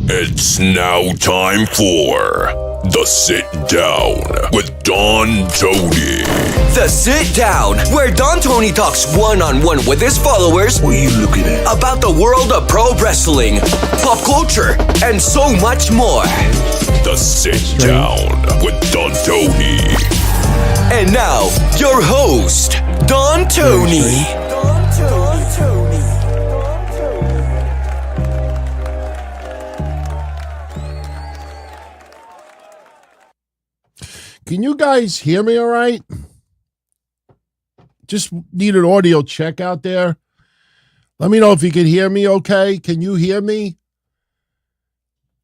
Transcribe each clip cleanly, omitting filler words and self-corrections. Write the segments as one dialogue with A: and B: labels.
A: It's now time for The Sit Down with Don Toni.
B: The Sit Down, where Don Toni talks one-on-one with his followers.
C: What are you looking at?
B: About the world of pro wrestling, pop culture, and so much more.
A: The Sit Down with Don Toni.
B: And now, your host, Don Toni.
D: Can you guys hear me all right? Just need an audio check out there. Let me know if you can hear me okay. Can you hear me?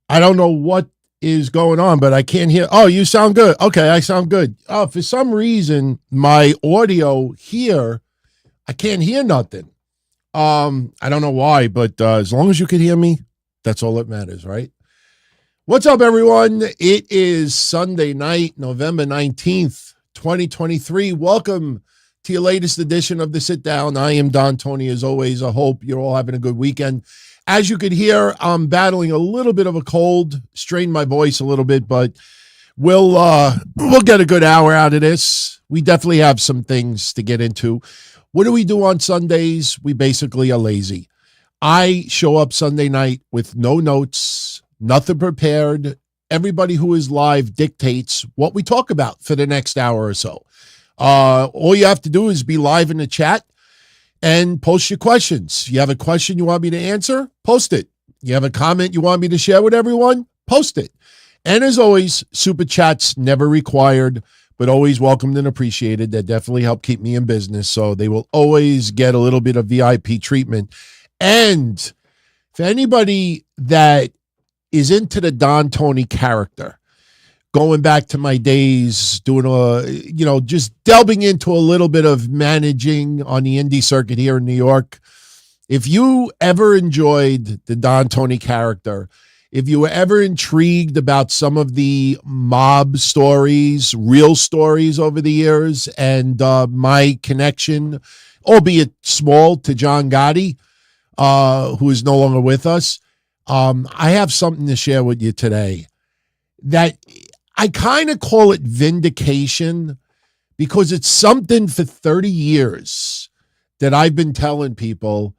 D: I don't know what is going on, but I can't hear. Oh, you sound good. Okay, I sound good. Oh, for some reason, my audio here, I can't hear nothing. I don't know why, but as long as you can hear me, that's all that matters, right? What's up, everyone? It is Sunday night, November 19th, 2023. Welcome to your latest edition of The Sit Down. I am Don Toni, as always. I hope you're all having a good weekend. As you could hear, I'm battling a little bit of a cold, strained my voice a little bit, but we'll get a good hour out of this. We definitely have some things to get into. What do we do on Sundays? We basically are lazy. I show up Sunday night with no notes, nothing prepared. Everybody who is live dictates what we talk about for the next hour or so. All you have to do is be live in the chat and post your questions. You have a question you want me to answer? Post it. You have a comment you want me to share with everyone? Post it. And as always, super chats never required, but always welcomed and appreciated. They definitely help keep me in business, so they will always get a little bit of VIP treatment. And for anybody that is into the Don Toni character, going back to my days doing just delving into a little bit of managing on the indie circuit here in New York. If you ever enjoyed the Don Toni character, if you were ever intrigued about some of the mob stories, real stories over the years, and my connection, albeit small, to John Gotti, who is no longer with us, I have something to share with you today that I kind of call it vindication, because it's something for 30 years that I've been telling people.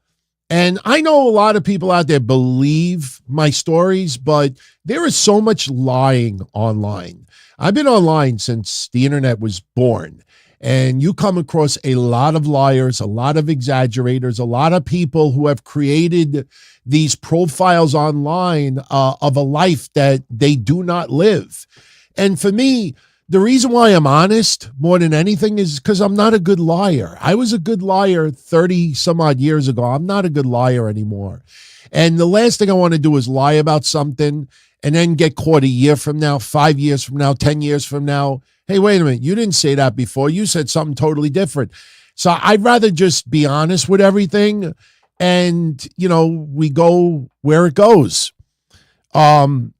D: And I know a lot of people out there believe my stories, but there is so much lying online. I've been online since the internet was born. And you come across a lot of liars, a lot of exaggerators, a lot of people who have created these profiles online of a life that they do not live. And for me, the reason why I'm honest more than anything is because I'm not a good liar. I was a good liar 30 some odd years ago. I'm not a good liar anymore. And the last thing I want to do is lie about something and then get caught a year from now, 5 years from now, 10 years from now. Hey, wait a minute. You didn't say that before. You said something totally different. So I'd rather just be honest with everything. And, we go where it goes. You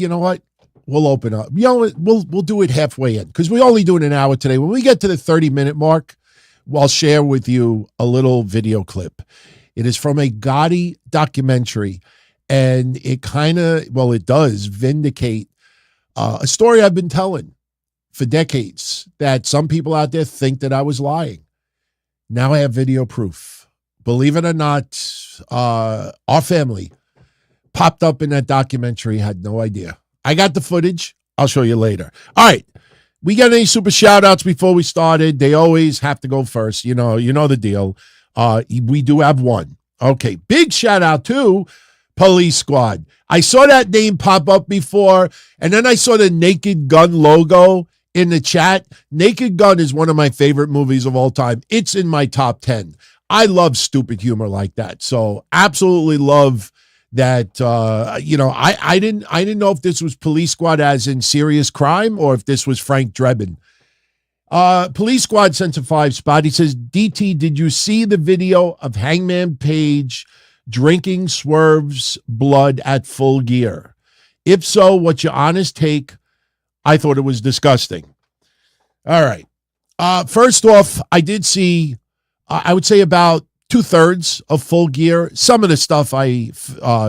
D: know what? We'll open up. We'll do it halfway in, because we only doing an hour today. When we get to the 30-minute mark, I'll share with you a little video clip. It is from a Gotti documentary, and it it does vindicate a story I've been telling for decades, that some people out there think that I was lying. Now I have video proof. Believe it or not, our family popped up in that documentary, had no idea. I got the footage. I'll show you later. All right. We got any super shout outs before we started? They always have to go first. You know the deal. We do have one. Okay. Big shout out to Police Squad. I saw that name pop up before, and then I saw the Naked Gun logo in the chat. Naked Gun is one of my favorite movies of all time. It's in my top 10. I love stupid humor like that. So absolutely love that. I didn't know if this was Police Squad as in serious crime, or if this was Frank Drebin. Police Squad sent a 5 spot. He says, DT, did you see the video of Hangman Page drinking Swerve's blood at Full Gear? If so, what's your honest take? I thought it was disgusting. All right. First off, I did see, I would say about 2/3 of Full Gear. Some of the stuff I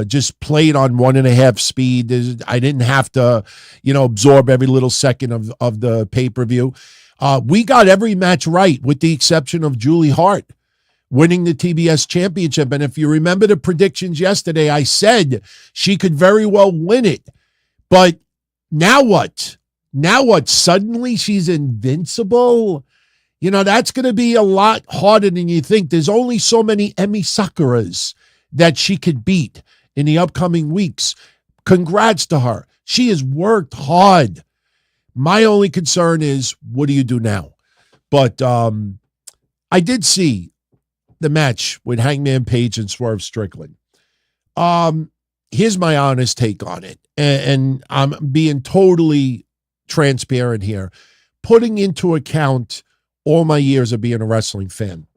D: just played on 1.5 speed. I didn't have to, absorb every little second of the pay-per-view. We got every match right with the exception of Julie Hart winning the TBS championship. And if you remember the predictions yesterday, I said she could very well win it. But now what? Now what? Suddenly she's invincible? That's going to be a lot harder than you think. There's only so many Emi Sakuras that she could beat in the upcoming weeks. Congrats to her. She has worked hard. My only concern is, what do you do now? But I did see the match with Hangman Page and Swerve Strickland. Here's my honest take on it. And I'm being totally transparent here. Putting into account all my years of being a wrestling fan.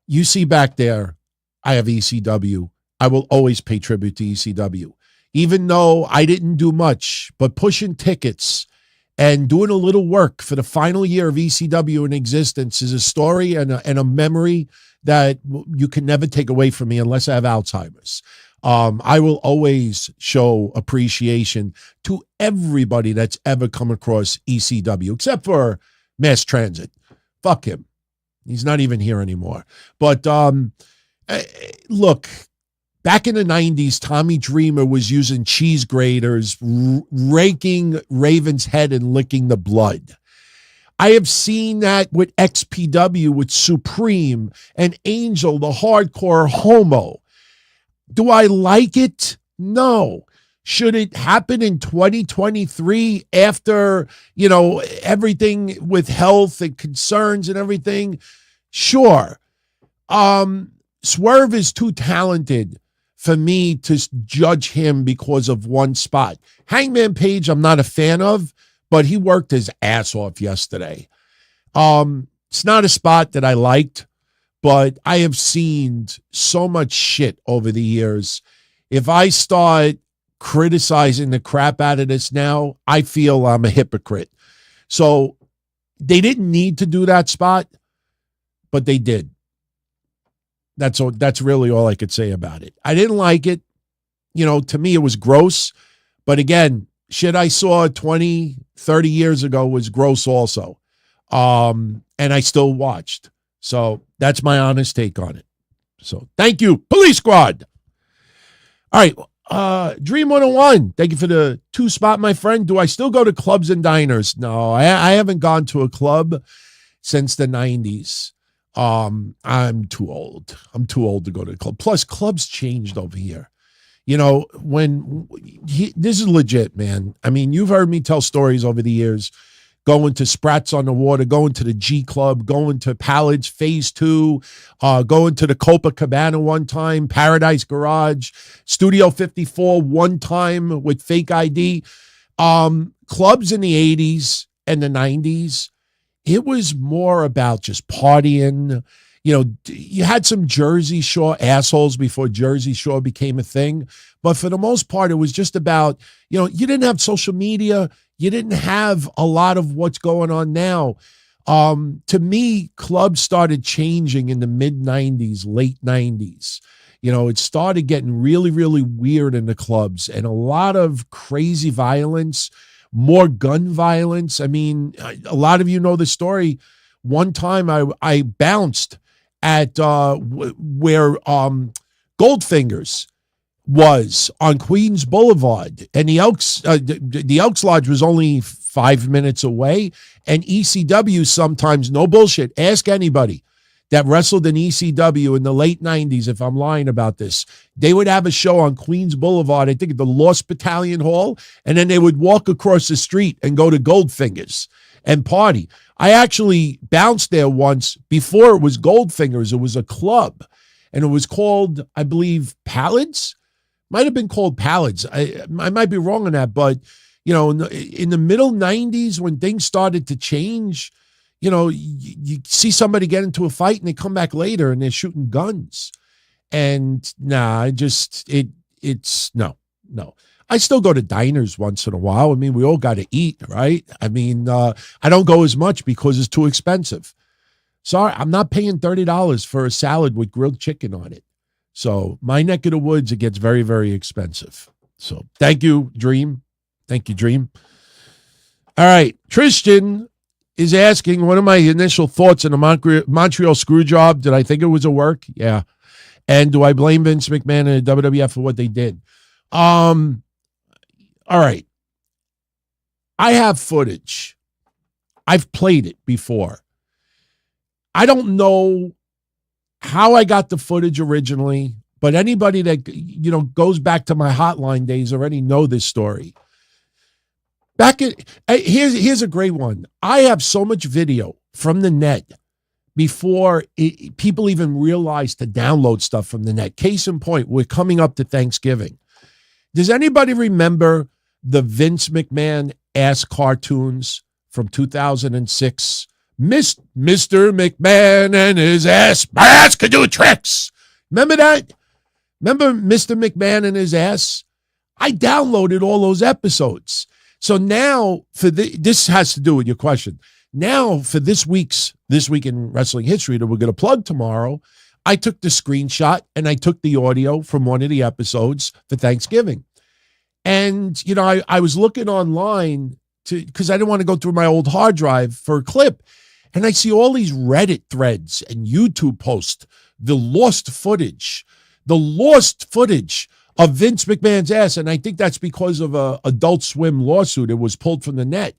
D: You see back there, I have ECW. I will always pay tribute to ECW. Even though I didn't do much, but pushing tickets and doing a little work for the final year of ECW in existence is a story and a memory that you can never take away from me unless I have Alzheimer's. I will always show appreciation to everybody that's ever come across ECW, except for Mass Transit. Fuck him. He's not even here anymore. But look, back in the 90s, Tommy Dreamer was using cheese graters, raking Raven's head and licking the blood. I have seen that with XPW, with Supreme and Angel, the hardcore homo. Do I like it? No. Should it happen in 2023 after, everything with health and concerns and everything? Sure. Swerve is too talented for me to judge him because of one spot. Hangman Page, I'm not a fan of, but he worked his ass off yesterday. It's not a spot that I liked, but I have seen so much shit over the years. If I start criticizing the crap out of this now, I feel I'm a hypocrite. So they didn't need to do that spot, but they did. That's really all I could say about it. I didn't like it. To me, it was gross. But again, shit I saw 20, 30 years ago was gross also. And I still watched. So that's my honest take on it. So thank you, Police Squad. All right. Dream 101. Thank you for the 2 spot, my friend. Do I still go to clubs and diners? No, I haven't gone to a club since the 90s. I'm too old. I'm too old to go to a club. Plus, clubs changed over here. This is legit, man. I mean, you've heard me tell stories over the years, going to Sprats on the Water, going to the G Club, going to Palad's Phase 2, going to the Copacabana one time, Paradise Garage, Studio 54 one time with Fake ID. Clubs in the 80s and the 90s, it was more about just partying. You had some Jersey Shore assholes before Jersey Shore became a thing. But for the most part, it was just about, you didn't have social media. You didn't have a lot of what's going on now. To me, clubs started changing in the mid-90s, late 90s. It started getting really, really weird in the clubs and a lot of crazy violence, more gun violence. I mean, a lot of you know the story. One time I bounced at where Goldfingers was on Queens Boulevard, and the Elks Lodge was only 5 minutes away. And ECW sometimes, no bullshit, ask anybody that wrestled in ECW in the late 90s if I'm lying about this. They would have a show on Queens Boulevard, I think at the Lost Battalion Hall, and then they would walk across the street and go to Goldfingers and party. I actually bounced there once before it was Goldfingers. It was a club, and it was called, I believe, Palad's. Might have been called Palad's. I might be wrong on that, but in the middle 90s when things started to change, you see somebody get into a fight and they come back later and they're shooting guns. And it's no. I still go to diners once in a while. I mean, we all got to eat, right? I mean, I don't go as much because it's too expensive. Sorry, I'm not paying $30 for a salad with grilled chicken on it. So my neck of the woods, it gets very, very expensive. So thank you, Dream. Thank you, Dream. All right. Tristan is asking, what are my initial thoughts on the Montreal screw job? Did I think it was a work? Yeah. And do I blame Vince McMahon and the WWF for what they did? All right. I have footage. I've played it before. I don't know how I got the footage originally, but anybody that, goes back to my hotline days already know this story. Here's a great one. I have so much video from the net before people even realized to download stuff from the net. Case in point, we're coming up to Thanksgiving. Does anybody remember the Vince McMahon ass cartoons from 2006? Mr. McMahon and his ass. My ass could do tricks. Remember that? Remember Mr. McMahon and his ass? I downloaded all those episodes. So now this has to do with your question. Now for this week in wrestling history that we're going to plug tomorrow, I took the screenshot and I took the audio from one of the episodes for Thanksgiving. And, I was looking online because I didn't want to go through my old hard drive for a clip. And I see all these Reddit threads and YouTube posts, the lost footage of Vince McMahon's ass. And I think that's because of a Adult Swim lawsuit. It was pulled from the net.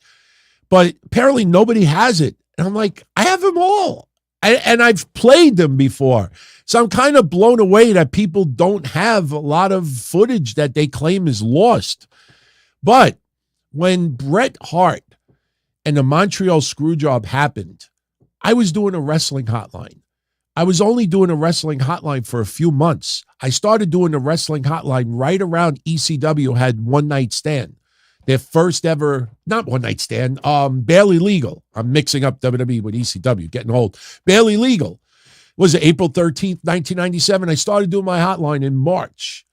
D: But apparently nobody has it. And I'm like, I have them all. And I've played them before. So I'm kind of blown away that people don't have a lot of footage that they claim is lost. But when Bret Hart and the Montreal Screwjob happened, I was doing a wrestling hotline. I was only doing a wrestling hotline for a few months. I started doing a wrestling hotline right around ECW had One Night Stand. Their first ever, not One Night Stand, Barely Legal. I'm mixing up WWE with ECW, getting old. Barely Legal. Was it April 13th, 1997? I started doing my hotline in March.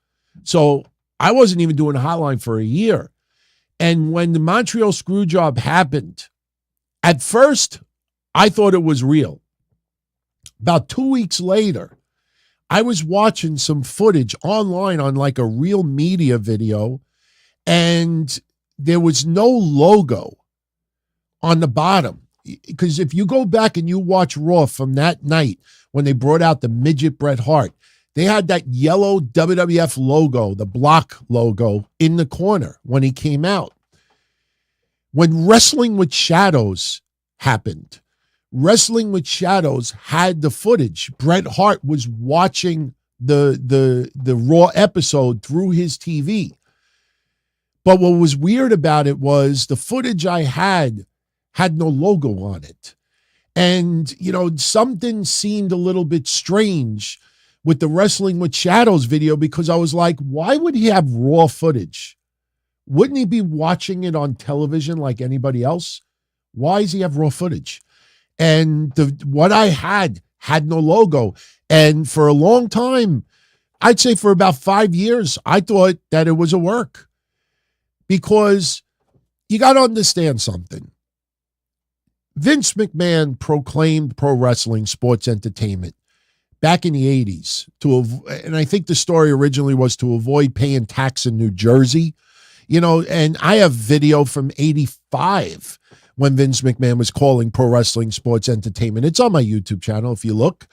D: So I wasn't even doing a hotline for a year. And when the Montreal Screwjob happened, at first, I thought it was real. About 2 weeks later, I was watching some footage online on like a Real Media video, and there was no logo on the bottom. Because if you go back and you watch Raw from that night when they brought out the midget Bret Hart, they had that yellow WWF logo, the block logo, in the corner when he came out. When Wrestling with Shadows happened, Wrestling with Shadows had the footage. Bret Hart was watching the Raw episode through his TV. But what was weird about it was the footage I had no logo on it. And, something seemed a little bit strange with the Wrestling with Shadows video, because I was like, why would he have raw footage? Wouldn't he be watching it on television like anybody else? Why does he have raw footage? And what I had no logo. And for a long time, I'd say for about 5 years, I thought that it was a work. Because you got to understand something. Vince McMahon proclaimed pro wrestling sports entertainment back in the 80s. And I think the story originally was to avoid paying tax in New Jersey. And I have video from 85 when Vince McMahon was calling pro wrestling sports entertainment. It's on my YouTube channel if you look.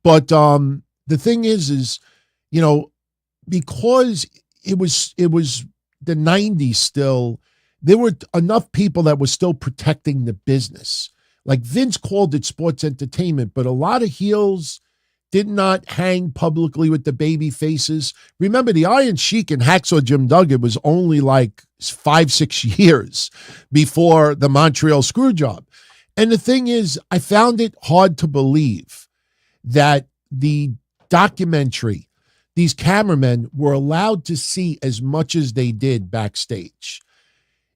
D: But the thing is, because it was the 90s still, there were enough people that were still protecting the business. Like Vince called it sports entertainment, but a lot of heels did not hang publicly with the baby faces. Remember, the Iron Sheik and Hacksaw Jim Duggan was only like 5-6 years before the Montreal Screwjob. And the thing is, I found it hard to believe that the documentary, these cameramen were allowed to see as much as they did backstage.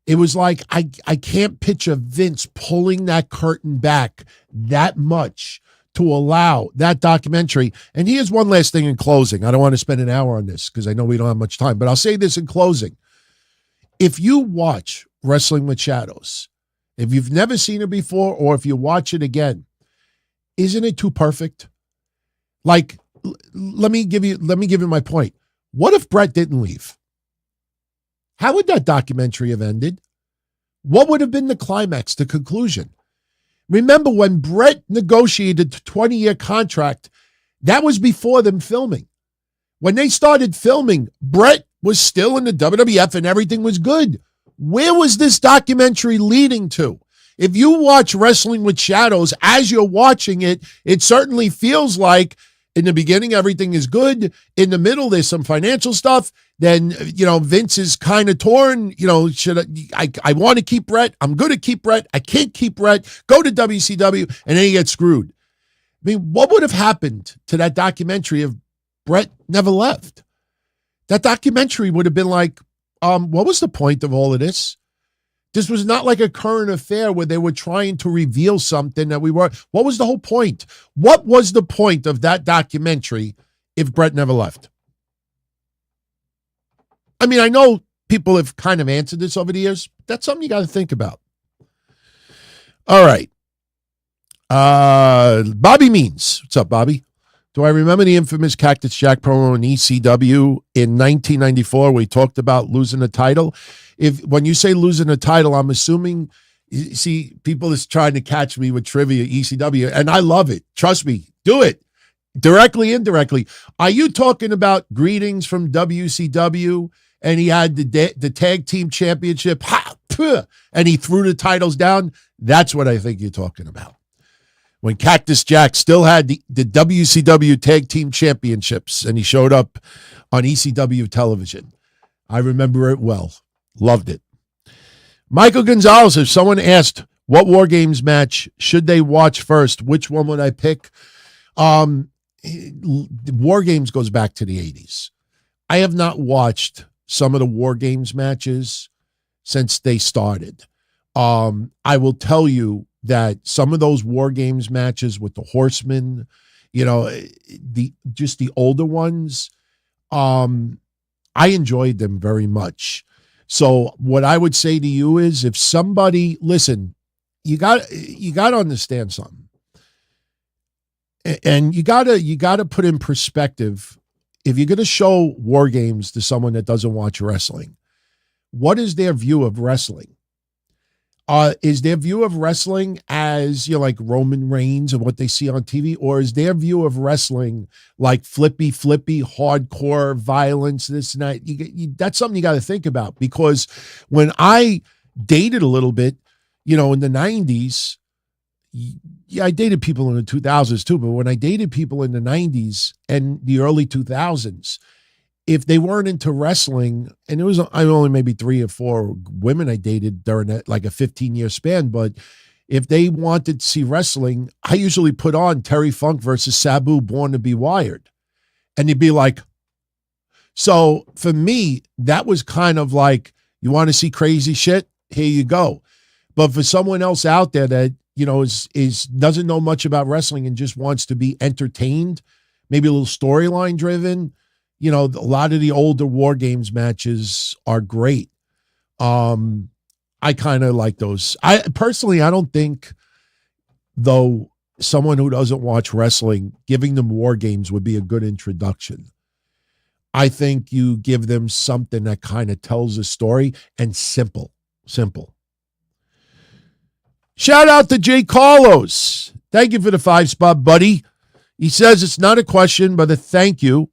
D: It was like, I can't picture Vince pulling that curtain back that much to allow that documentary. And here's one last thing in closing. I don't want to spend an hour on this because I know we don't have much time, but I'll say this in closing. If you watch Wrestling with Shadows, if you've never seen it before, or if you watch it again, isn't it too perfect? Like, let me give you my point. What if Brett didn't leave? How would that documentary have ended? What would have been the climax, the conclusion? Remember when Brett negotiated the 20-year contract, that was before them filming. When they started filming, Brett was still in the WWF and everything was good. Where was this documentary leading to? If you watch Wrestling with Shadows, as you're watching it, it certainly feels like in the beginning, everything is good. In the middle, there's some financial stuff. Then, Vince is kind of torn. I want to keep Brett. I'm going to keep Brett. I can't keep Brett. Go to WCW. And then he gets screwed. I mean, what would have happened to that documentary if Brett never left? That documentary would have been like, what was the point of all of this? This was not like a current affair where they were trying to reveal something that we were. What was the whole point? What was the point of that documentary if Brett never left? I mean, I know people have kind of answered this over the years. That's something you got to think about. All right. Bobby Means. What's up, Bobby? Do I remember the infamous Cactus Jack promo in ECW in 1994 where he talked about losing the title? When you say losing a title, I'm assuming, see, people is trying to catch me with trivia, ECW, and I love it. Trust me, do it. Directly, indirectly. Are you talking about Greetings from WCW, and he had the tag team championship, and he threw the titles down? That's what I think you're talking about. When Cactus Jack still had the WCW tag team championships, and he showed up on ECW television. I remember it well. Loved it. Michael Gonzalez, if someone asked what War Games match should they watch first, which one would I pick? War Games goes back to the 80s. I have not watched some of the War Games matches since they started. I will tell you that some of those War Games matches with the Horsemen, the older ones, I enjoyed them very much. So what I would say to you is, if somebody, listen, you got to understand something, and you got to put in perspective. If you're going to show War Games to someone that doesn't watch wrestling, what is their view of wrestling? Is their view of wrestling as, like Roman Reigns and what they see on TV? Or is their view of wrestling like flippy, hardcore violence, this and that? That's something you got to think about, because when I dated a little bit, in the 90s, I dated people in the 2000s too, but when I dated people in the 90s and the early 2000s, if they weren't into wrestling, and I only maybe 3 or 4 women I dated during that, like a 15-year span, but if they wanted to see wrestling, I usually put on Terry Funk versus Sabu, Born to Be Wired. And you'd be like, so for me, that was kind of like, you want to see crazy shit? Here you go. But for someone else out there that, is doesn't know much about wrestling and just wants to be entertained, maybe a little storyline driven, a lot of the older War Games matches are great. I kind of like those. I don't think, though, someone who doesn't watch wrestling, giving them War Games would be a good introduction. I think you give them something that kind of tells a story, and simple. Shout out to Jay Carlos. Thank you for the 5-spot, buddy. He says it's not a question, but a thank you.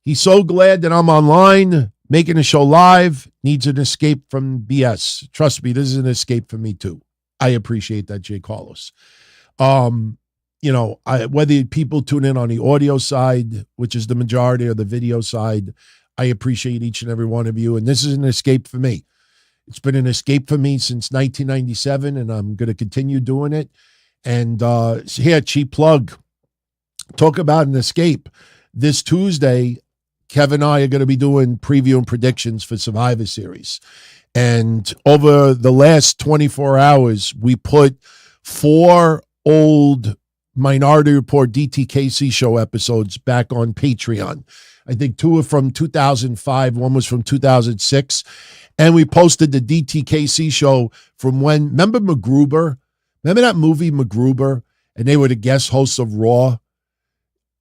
D: He's so glad that I'm online, making a show live, needs an escape from BS. Trust me, this is an escape for me too. I appreciate that, Jay Carlos. Whether people tune in on the audio side, which is the majority, or the video side, I appreciate each and every one of you. And this is an escape for me. It's been an escape for me since 1997, and I'm going to continue doing it. And here, cheap plug. Talk about an escape. This Tuesday, Kevin and I are going to be doing preview and predictions for Survivor Series. And over the last 24 hours, we put 4 old Minority Report DTKC show episodes back on Patreon. I think 2 are from 2005. 1 was from 2006. And we posted the DTKC show from when, remember MacGruber? Remember that movie MacGruber? and they were the guest hosts of Raw.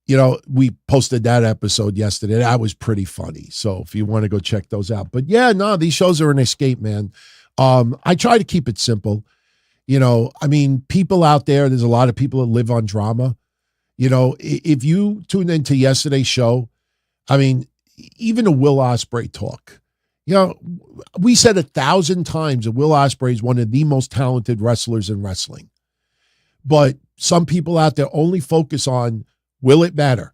D: You know, we posted that episode yesterday. That was pretty funny. So if you want to go check those out. But yeah, no, these shows are an escape, man. I try to keep it simple. You know, I mean, people out there's a lot of people that live on drama. You know, if you tuned into yesterday's show, I mean, even the Will Ospreay talk, you know, we said 1,000 times that Will Ospreay is one of the most talented wrestlers in wrestling. But some people out there only focus on, will it matter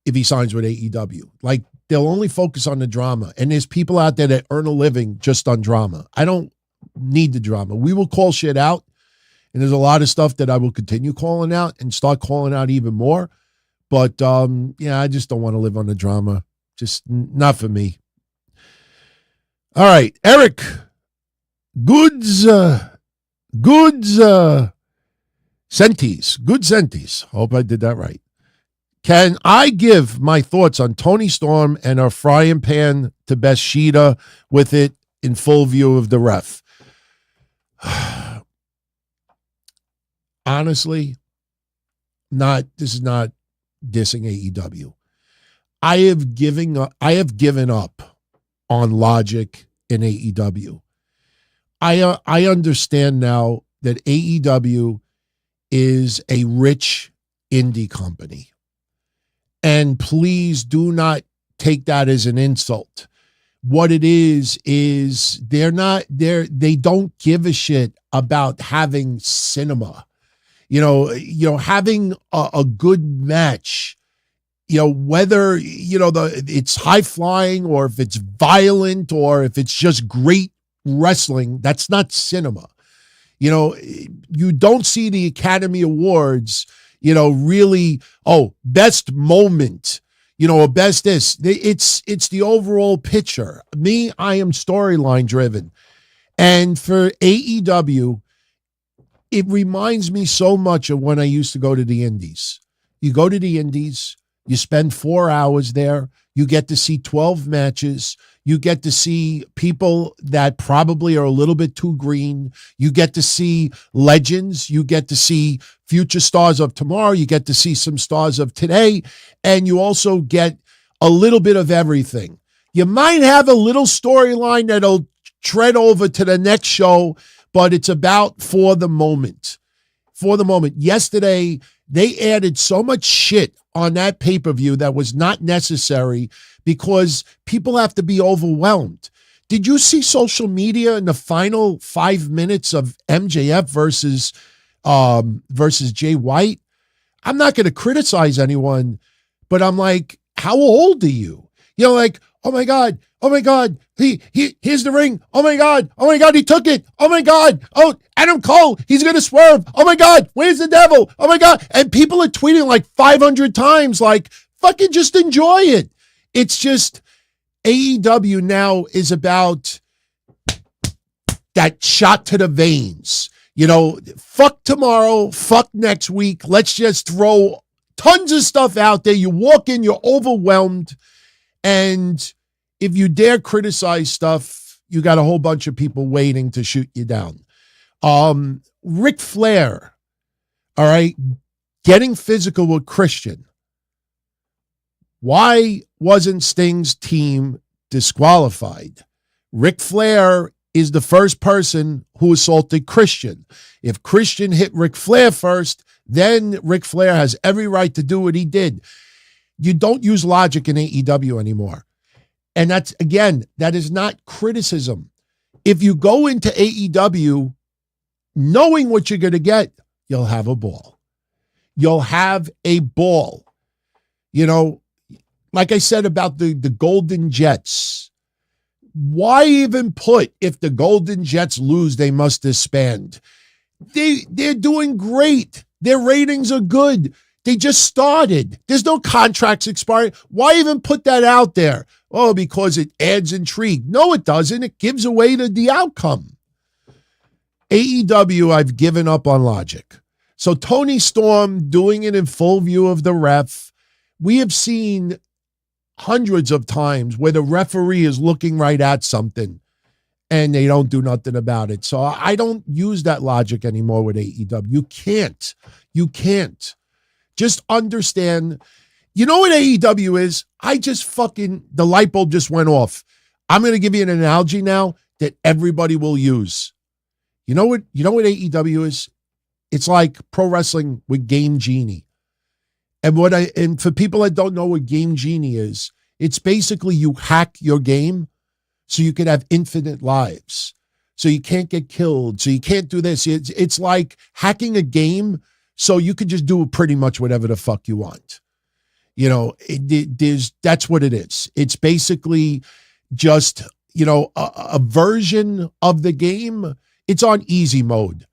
D: if he signs with AEW? Like, they'll only focus on the drama. And there's people out there that earn a living just on drama. I don't need the drama. We will call shit out. And there's a lot of stuff that I will continue calling out and start calling out even more. But, yeah, I just don't want to live on the drama. Just not for me. All right, Eric. Goods Senties. Hope I did that right. Can I give my thoughts on Toni Storm and her frying pan to best Shida with it in full view of the ref? Honestly, this is not dissing AEW. I have given up on logic in AEW. I understand now that AEW is a rich indie company. And please do not take that as an insult. What it is they don't give a shit about having cinema. You know, having a good match, you know, whether, you know, it's high flying or if it's violent or if it's just great wrestling, that's not cinema. You know, you don't see the Academy Awards, you know, really, best moment, you know, or best this. It's the overall picture. Me, I am storyline driven. And for AEW, it reminds me so much of when I used to go to the Indies. You go to the Indies, you spend 4 hours there, you get to see 12 matches, you get to see people that probably are a little bit too green, you get to see legends, you get to see future stars of tomorrow, you get to see some stars of today, and you also get a little bit of everything. You might have a little storyline that'll tread over to the next show, but it's about for the moment. For the moment. Yesterday, they added so much shit on that pay-per-view that was not necessary because people have to be overwhelmed. Did you see social media in the final 5 minutes of MJF versus Jay White? I'm not going to criticize anyone, but I'm like, how old are you? You know, like, oh my God, here's the ring. Oh my God, he took it. Oh my God, Adam Cole, he's going to swerve. Oh my God, where's the devil? Oh my God. And people are tweeting like 500 times, like, fucking just enjoy it. It's just AEW now is about that shot to the veins. You know, fuck tomorrow, fuck next week. Let's just throw tons of stuff out there. You walk in, you're overwhelmed. And if you dare criticize stuff, you got a whole bunch of people waiting to shoot you down. Ric Flair, all right, getting physical with Christian. Why wasn't Sting's team disqualified? Ric Flair is the first person who assaulted Christian. If Christian hit Ric Flair first, then Ric Flair has every right to do what he did. You don't use logic in AEW anymore. And that's, again, that is not criticism. If you go into AEW knowing what you're going to get, you'll have a ball. You'll have a ball. You know, like I said about the Golden Jets, why even put, if the Golden Jets lose, they must disband? They're doing great. Their ratings are good. They just started. There's no contracts expiring. Why even put that out there? Oh, because it adds intrigue. No, it doesn't. It gives away the outcome. AEW, I've given up on logic. So Toni Storm doing it in full view of the ref. We have seen hundreds of times where the referee is looking right at something and they don't do nothing about it. So I don't use that logic anymore with AEW. You can't. Just understand. You know what AEW is? The light bulb just went off. I'm going to give you an analogy now that everybody will use. You know what AEW is? It's like pro wrestling with Game Genie. And for people that don't know what Game Genie is, it's basically you hack your game so you can have infinite lives. So you can't get killed. So you can't do this. It's like hacking a game so you can just do pretty much whatever the fuck you want. You know, that's what it is. It's basically just, a version of the game. It's on easy mode.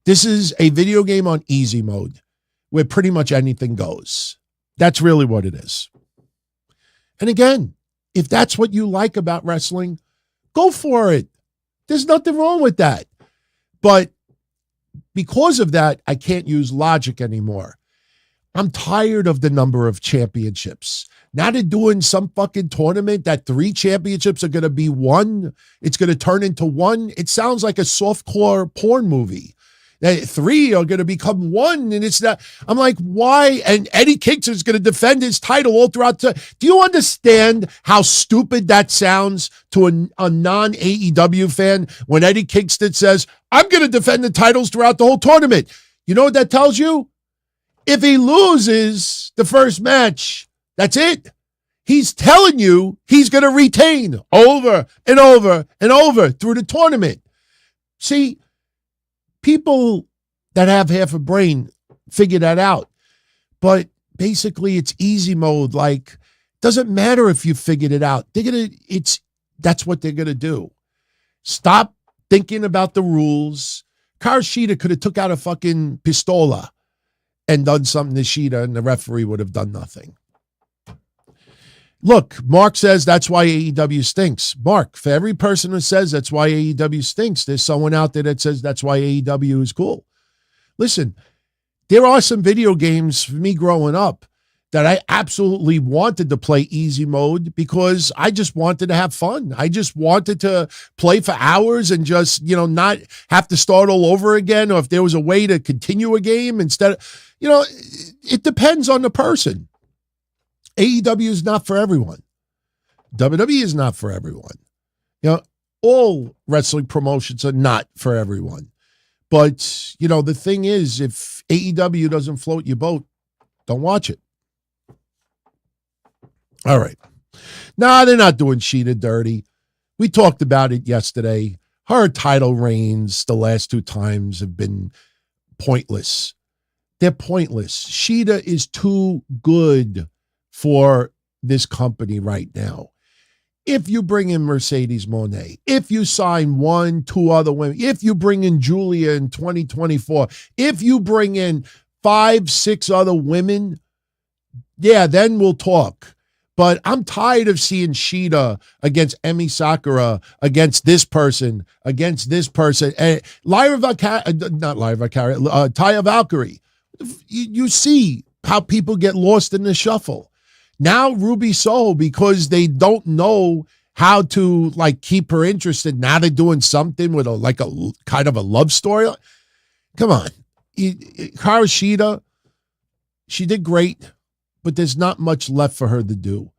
D: This is a video game on easy mode where pretty much anything goes. That's really what it is. And again, if that's what you like about wrestling, go for it. There's nothing wrong with that. But because of that, I can't use logic anymore. I'm tired of the number of championships. Now they're doing some fucking tournament that 3 championships are going to be one. It's going to turn into one. It sounds like a softcore porn movie. 3 are going to become one, and it's not. I'm like, why? And Eddie Kingston is going to defend his title all throughout. Do you understand how stupid that sounds to a non-AEW fan when Eddie Kingston says, I'm going to defend the titles throughout the whole tournament? You know what that tells you? If he loses the first match, that's it. He's telling you he's going to retain over and over and over through the tournament. See, people that have half a brain figure that out. But basically, it's easy mode. Like, doesn't matter if you figured it out. That's what they're gonna do. Stop thinking about the rules. Hikaru Shida could have took out a fucking pistola and done something to Shida, and the referee would have done nothing. Look, Mark says that's why AEW stinks. Mark, for every person who says that's why AEW stinks, there's someone out there that says that's why AEW is cool. Listen, there are some video games for me growing up that I absolutely wanted to play easy mode because I just wanted to have fun. I just wanted to play for hours and just, not have to start all over again, or if there was a way to continue a game instead of, it depends on the person. AEW is not for everyone. WWE is not for everyone. All wrestling promotions are not for everyone. But, the thing is, if AEW doesn't float your boat, don't watch it. All right. Nah, they're not doing Shida dirty. We talked about it yesterday. Her title reigns the last 2 times have been pointless. They're pointless. Shida is too good for this company right now. If you bring in Mercedes Moné, if you sign 1-2 other women, if you bring in Giulia in 2024, if you bring in 5-6 other women, yeah, then we'll talk. But I'm tired of seeing Shida against Emi Sakura, against this person, and Taya Valkyrie. You see how people get lost in the shuffle. Now Ruby Soho, because they don't know how to keep her interested. Now they're doing something with a kind of a love story. Come on. Hikaru Shida, she did great, but there's not much left for her to do.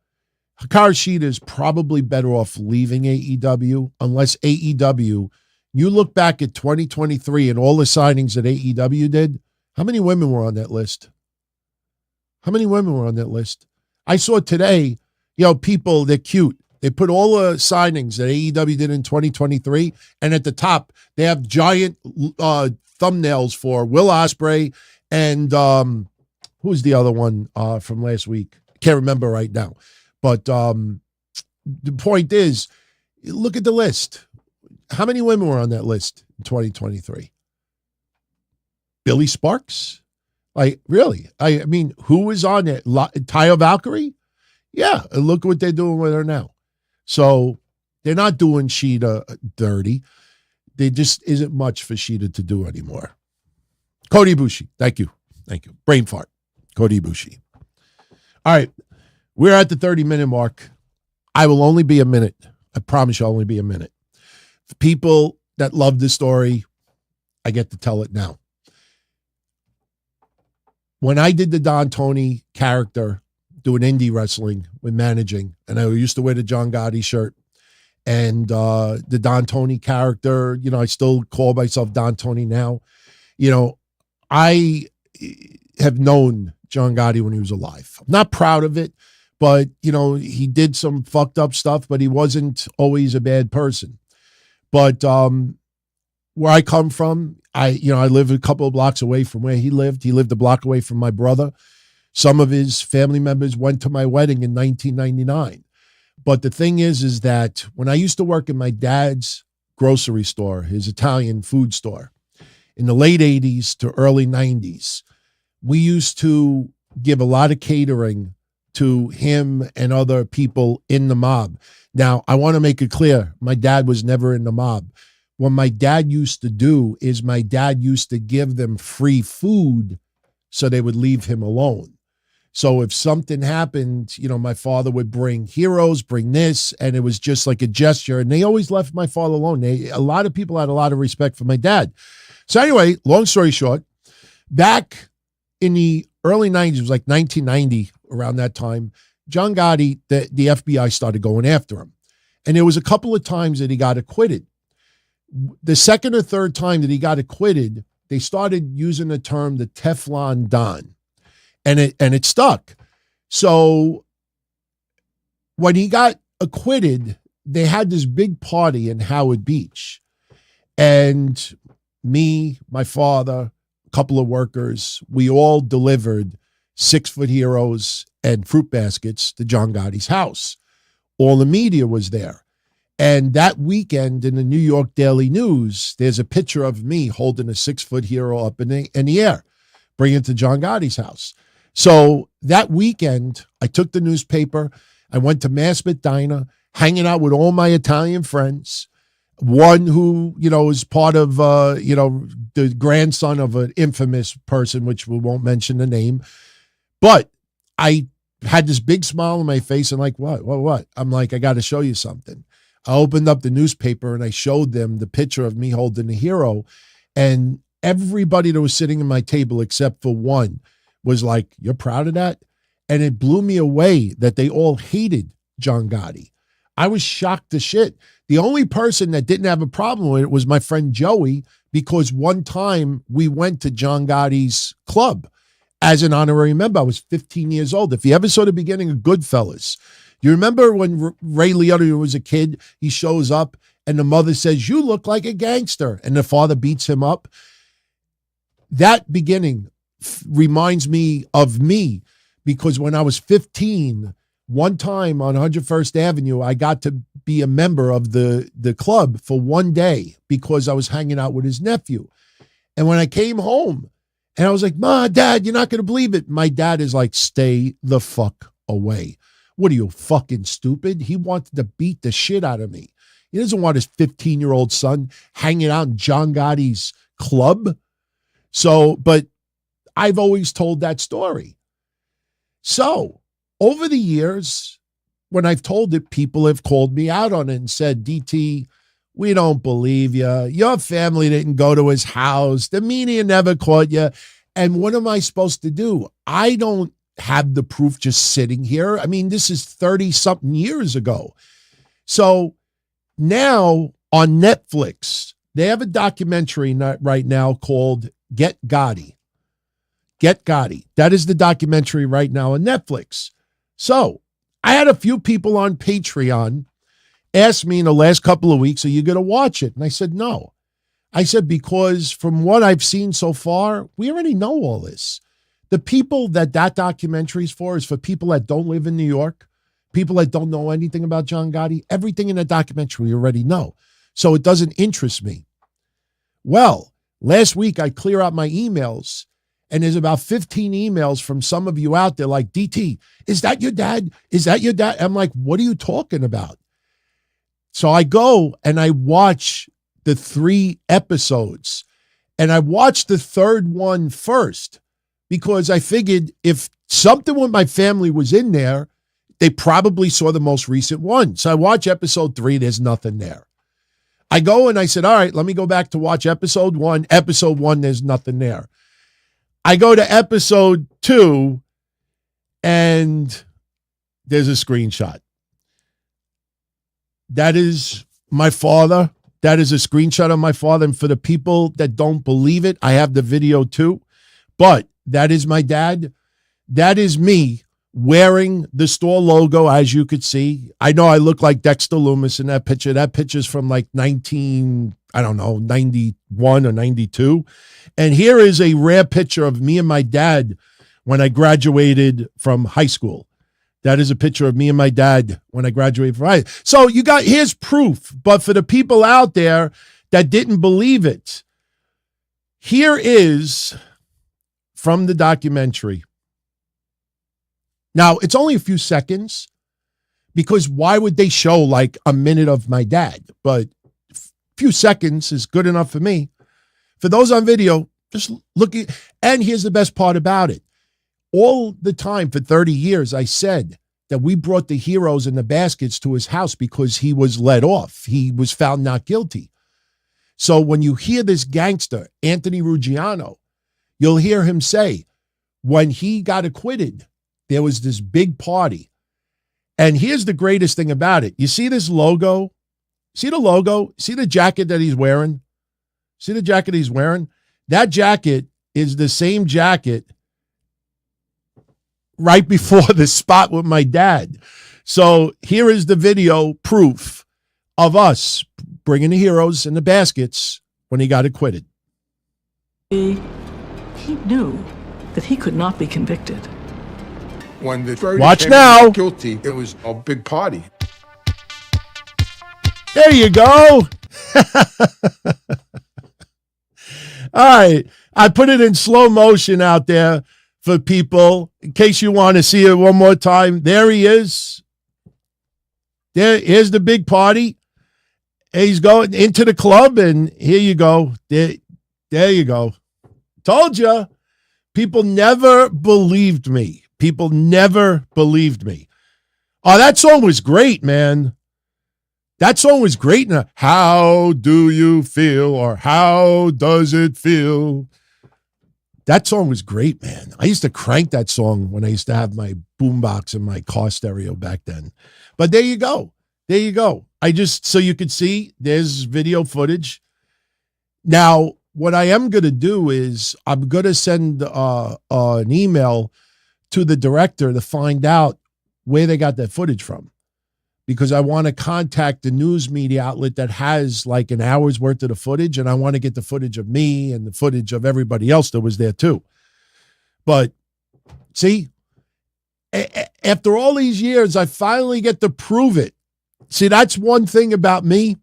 D: Hikaru Shida is probably better off leaving AEW unless AEW, you look back at 2023 and all the signings that AEW did, how many women were on that list? I saw today, people, they're cute. They put all the signings that AEW did in 2023, and at the top, they have giant thumbnails for Will Ospreay and who's the other one from last week? Can't remember right now. But the point is, look at the list. How many women were on that list in 2023? Billy Sparks? Really? I mean, who was on it? Taya Valkyrie? Yeah, and look what they're doing with her now. So they're not doing Shida dirty. There just isn't much for Shida to do anymore. Kota Ibushi. Thank you. Brain fart. Kota Ibushi. All right. We're at the 30-minute mark. I will only be a minute. I promise you I'll only be a minute. People that love the story, I get to tell it now. When I did the Don Tony character, doing indie wrestling with managing, and I used to wear the John Gotti shirt and the Don Tony character, I still call myself Don Tony now. I have known John Gotti when he was alive. I'm not proud of it, but, he did some fucked up stuff, but he wasn't always a bad person. But where I come from, I live a couple of blocks away from where he lived. He lived a block away from my brother. Some of his family members went to my wedding in 1999. But the thing is that when I used to work in my dad's grocery store, his Italian food store, in the late 80s to early 90s, we used to give a lot of catering to him and other people in the mob. Now, I want to make it clear, my dad was never in the mob. What my dad used to do is my dad used to give them free food so they would leave him alone. So if something happened, my father would bring heroes, bring this, and it was just like a gesture. And they always left my father alone. A lot of people had a lot of respect for my dad. So anyway, long story short, back in the early 90s, it was like 1990, around that time, John Gotti, the FBI started going after him. And there was a couple of times that he got acquitted. The second or third time that he got acquitted, they started using the term the Teflon Don. And it stuck. So when he got acquitted, they had this big party in Howard Beach. And me, my father, a couple of workers, we all delivered 6-foot heroes and fruit baskets to John Gotti's house. All the media was there. And that weekend in the New York Daily News, there's a picture of me holding a 6-foot hero up in the air, bringing it to John Gotti's house. So that weekend, I took the newspaper. I went to Mass Medina, hanging out with all my Italian friends. One who, is part of, the grandson of an infamous person, which we won't mention the name. But I had this big smile on my face and like, what? I'm like, I got to show you something. I opened up the newspaper and I showed them the picture of me holding the hero. And everybody that was sitting at my table, except for one, was like, you're proud of that? And it blew me away that they all hated John Gotti. I was shocked to shit. The only person that didn't have a problem with it was my friend Joey, because one time we went to John Gotti's club as an honorary member. I was 15 years old. If you ever saw the beginning of Goodfellas, you remember when Ray Liotta was a kid, he shows up and the mother says, you look like a gangster. And the father beats him up. That beginning reminds me of me, because when I was 15, one time on 101st Avenue, I got to be a member of the club for one day because I was hanging out with his nephew. And when I came home and I was like, Ma, Dad, you're not going to believe it. My dad is like, stay the fuck away. What are you, fucking stupid? He wanted to beat the shit out of me. He doesn't want his 15-year-old son hanging out in John Gotti's club. So, but I've always told that story. So over the years, when I've told it, people have called me out on it and said, DT, we don't believe you. Your family didn't go to his house. The media never caught you. And what am I supposed to do? I don't have the proof just sitting here. I mean, this is 30-something years ago. So now on Netflix, they have a documentary right now called Get Gotti. Get Gotti. That is the documentary right now on Netflix. So I had a few people on Patreon ask me in the last couple of weeks, are you going to watch it? And I said, no. I said, because from what I've seen so far, we already know all this. The people that documentary is for is for people that don't live in New York, people that don't know anything about John Gotti. Everything in the documentary we already know. So it doesn't interest me. Well, last week I clear out my emails, and there's about 15 emails from some of you out there like, DT, is that your dad? Is that your dad? I'm like, what are you talking about? So I go and I watch the 3 episodes, and I watched the third one first because I figured if something with my family was in there, they probably saw the most recent one. So I watch episode 3, there's nothing there. I go and I said, all right, let me go back to watch episode 1. Episode 1, there's nothing there. I go to episode 2 and there's a screenshot. That is my father. That is a screenshot of my father. And for the people that don't believe it, I have the video too. But that is my dad. That is me wearing the store logo, as you could see. I know I look like Dexter Loomis in that picture. That picture's from like 91 or 92. And here is a rare picture of me and my dad when I graduated from high school. That is a picture of me and my dad when I graduated from high school. So here's proof. But for the people out there that didn't believe it, here is from the documentary. Now, it's only a few seconds because why would they show like a minute of my dad? But a few seconds is good enough for me. For those on video, just look at, and here's the best part about it. All the time for 30 years, I said that we brought the heroes and the baskets to his house because he was let off. He was found not guilty. So when you hear this gangster, Anthony Ruggiano, you'll hear him say, when he got acquitted, there was this big party. And here's the greatest thing about it. You see this logo? See the logo? See the jacket that he's wearing? See the jacket he's wearing? That jacket is the same jacket right before the spot with my dad. So here is the video proof of us bringing the heroes and the baskets when he got acquitted.
C: He knew that he could not be convicted.
E: When the jury
D: Watch
E: came
D: now.
E: guilty, it was a big party.
D: There you go. All right. I put it in slow motion out there for people in case you want to see it one more time. There he is. Here's the big party. He's going into the club, and here you go. There you go. Told you. People never believed me. People never believed me. Oh, that song was great, man. That song was great. Now, how do you feel, or how does it feel? That song was great, man. I used to crank that song when I used to have my boombox in my car stereo back then. But there you go. There you go. So you could see there's video footage. Now, what I am going to do is I'm going to send an email to the director to find out where they got that footage from, because I want to contact the news media outlet that has like an hour's worth of the footage, and I want to get the footage of me and the footage of everybody else that was there too. But see, after all these years, I finally get to prove it. See, that's one thing about me.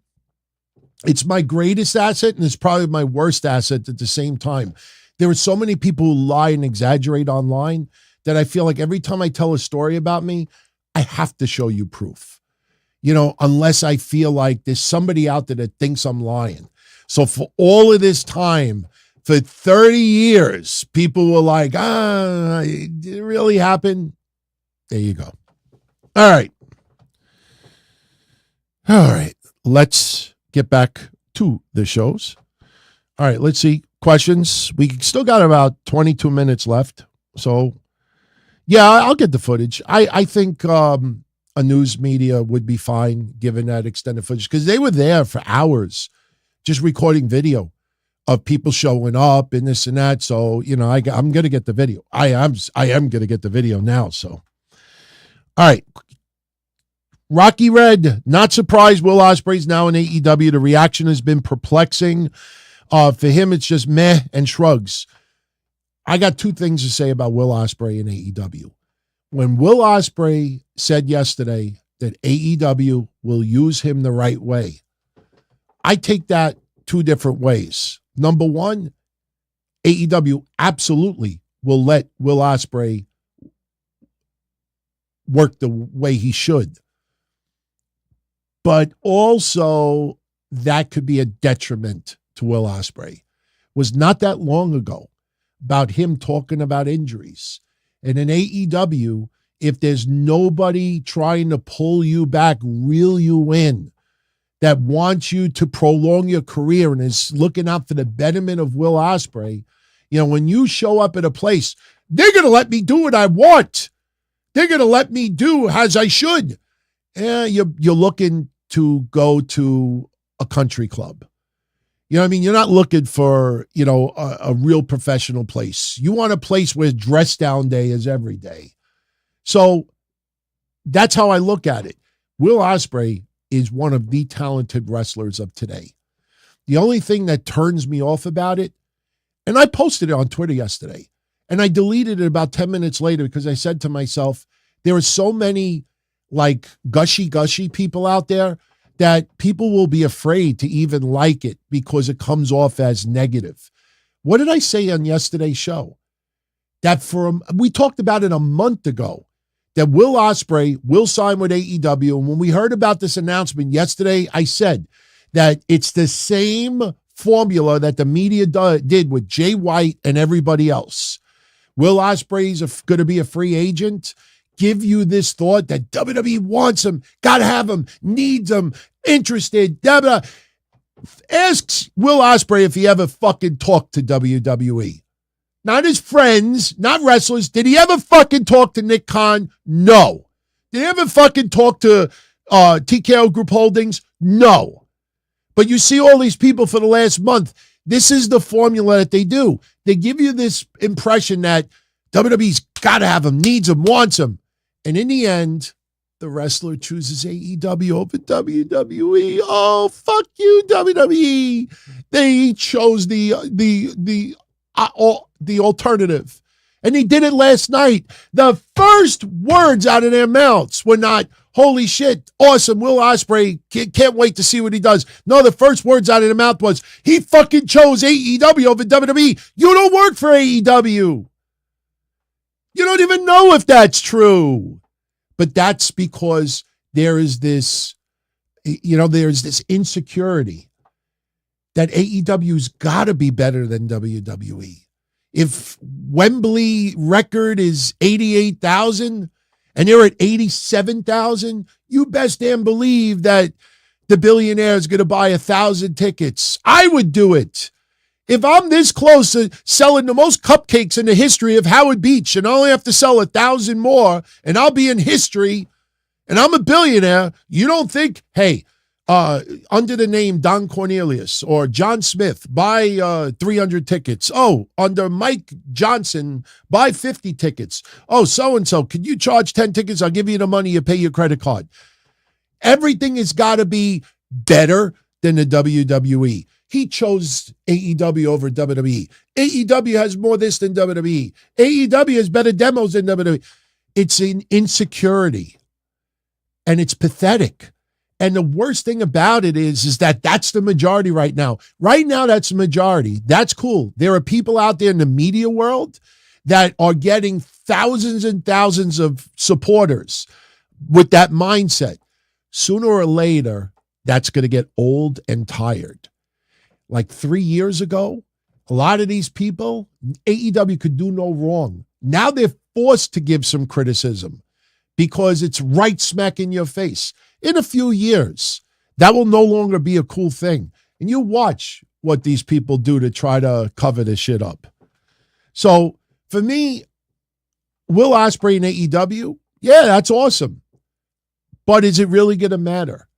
D: It's my greatest asset, and it's probably my worst asset at the same time. There are so many people who lie and exaggerate online that I feel like every time I tell a story about me, I have to show you proof. You know, unless I feel like there's somebody out there that thinks I'm lying. So for all of this time, for 30 years, people were like, did it really happen? There you go. All right. All right. Let's get back to the shows. All right. Let's see. Questions. We still got about 22 minutes left. So, yeah, I'll get the footage. I think a news media would be fine given that extended footage, because they were there for hours just recording video of people showing up and this and that. So, you know, I'm going to get the video. I am going to get the video now. So, all right. Rocky Red, not surprised Will Ospreay's now in AEW. The reaction has been perplexing. For him, it's just meh and shrugs. I got two things to say about Will Ospreay and AEW. When Will Ospreay said yesterday that AEW will use him the right way, I take that two different ways. Number one, AEW absolutely will let Will Ospreay work the way he should. But also, that could be a detriment to Will Ospreay. It was not that long ago about him talking about injuries. And in AEW, if there's nobody trying to pull you back, reel you in, that wants you to prolong your career and is looking out for the betterment of Will Ospreay, when you show up at a place, they're going to let me do what I want. They're going to let me do as I should. You're looking to go to a country club. You know what I mean? You're not looking for, a real professional place. You want a place where dress down day is every day. So that's how I look at it. Will Ospreay is one of the talented wrestlers of today. The only thing that turns me off about it, and I posted it on Twitter yesterday, and I deleted it about 10 minutes later because I said to myself, there are so many gushy people out there that people will be afraid to even like it because it comes off as negative. What did I say on yesterday's show? That we talked about it a month ago, that Will Ospreay will sign with AEW. And when we heard about this announcement yesterday, I said that it's the same formula that the media did with Jay White and everybody else. Will Ospreay's going to be a free agent. Give you this thought that WWE wants him, got to have him, needs him, interested. Asks Will Ospreay if he ever fucking talked to WWE. Not his friends, not wrestlers. Did he ever fucking talk to Nick Khan? No. Did he ever fucking talk to TKO Group Holdings? No. But you see all these people for the last month. This is the formula that they do. They give you this impression that WWE's got to have him, needs him, wants him. And in the end, the wrestler chooses AEW over WWE. Oh, fuck you, WWE. They chose the alternative. And he did it last night. The first words out of their mouths were not, holy shit, awesome, Will Ospreay, can't wait to see what he does. No, the first words out of their mouth was, he fucking chose AEW over WWE. You don't work for AEW. You don't even know if that's true. But that's because there is this, there's this insecurity that AEW's got to be better than WWE. If Wembley record is 88,000 and they're at 87,000, you best damn believe that the billionaire is going to buy 1,000 tickets. I would do it. If I'm this close to selling the most cupcakes in the history of Howard Beach and I only have to sell 1,000 more and I'll be in history and I'm a billionaire, you don't think, hey, under the name Don Cornelius or John Smith, buy 300 tickets. Oh, under Mike Johnson, buy 50 tickets. Oh, so-and-so, can you charge 10 tickets? I'll give you the money, you pay your credit card. Everything has got to be better than the WWE. He chose AEW over WWE. AEW has more this than WWE. AEW has better demos than WWE. It's an insecurity. And it's pathetic. And the worst thing about it is that that's the majority right now. Right now, that's the majority. That's cool. There are people out there in the media world that are getting thousands and thousands of supporters with that mindset. Sooner or later, that's going to get old and tired. Like 3 years ago, a lot of these people, AEW could do no wrong. Now they're forced to give some criticism because it's right smack in your face. In a few years, that will no longer be a cool thing. And you watch what these people do to try to cover this shit up. So for me, Will Ospreay and AEW, yeah, that's awesome. But is it really going to matter?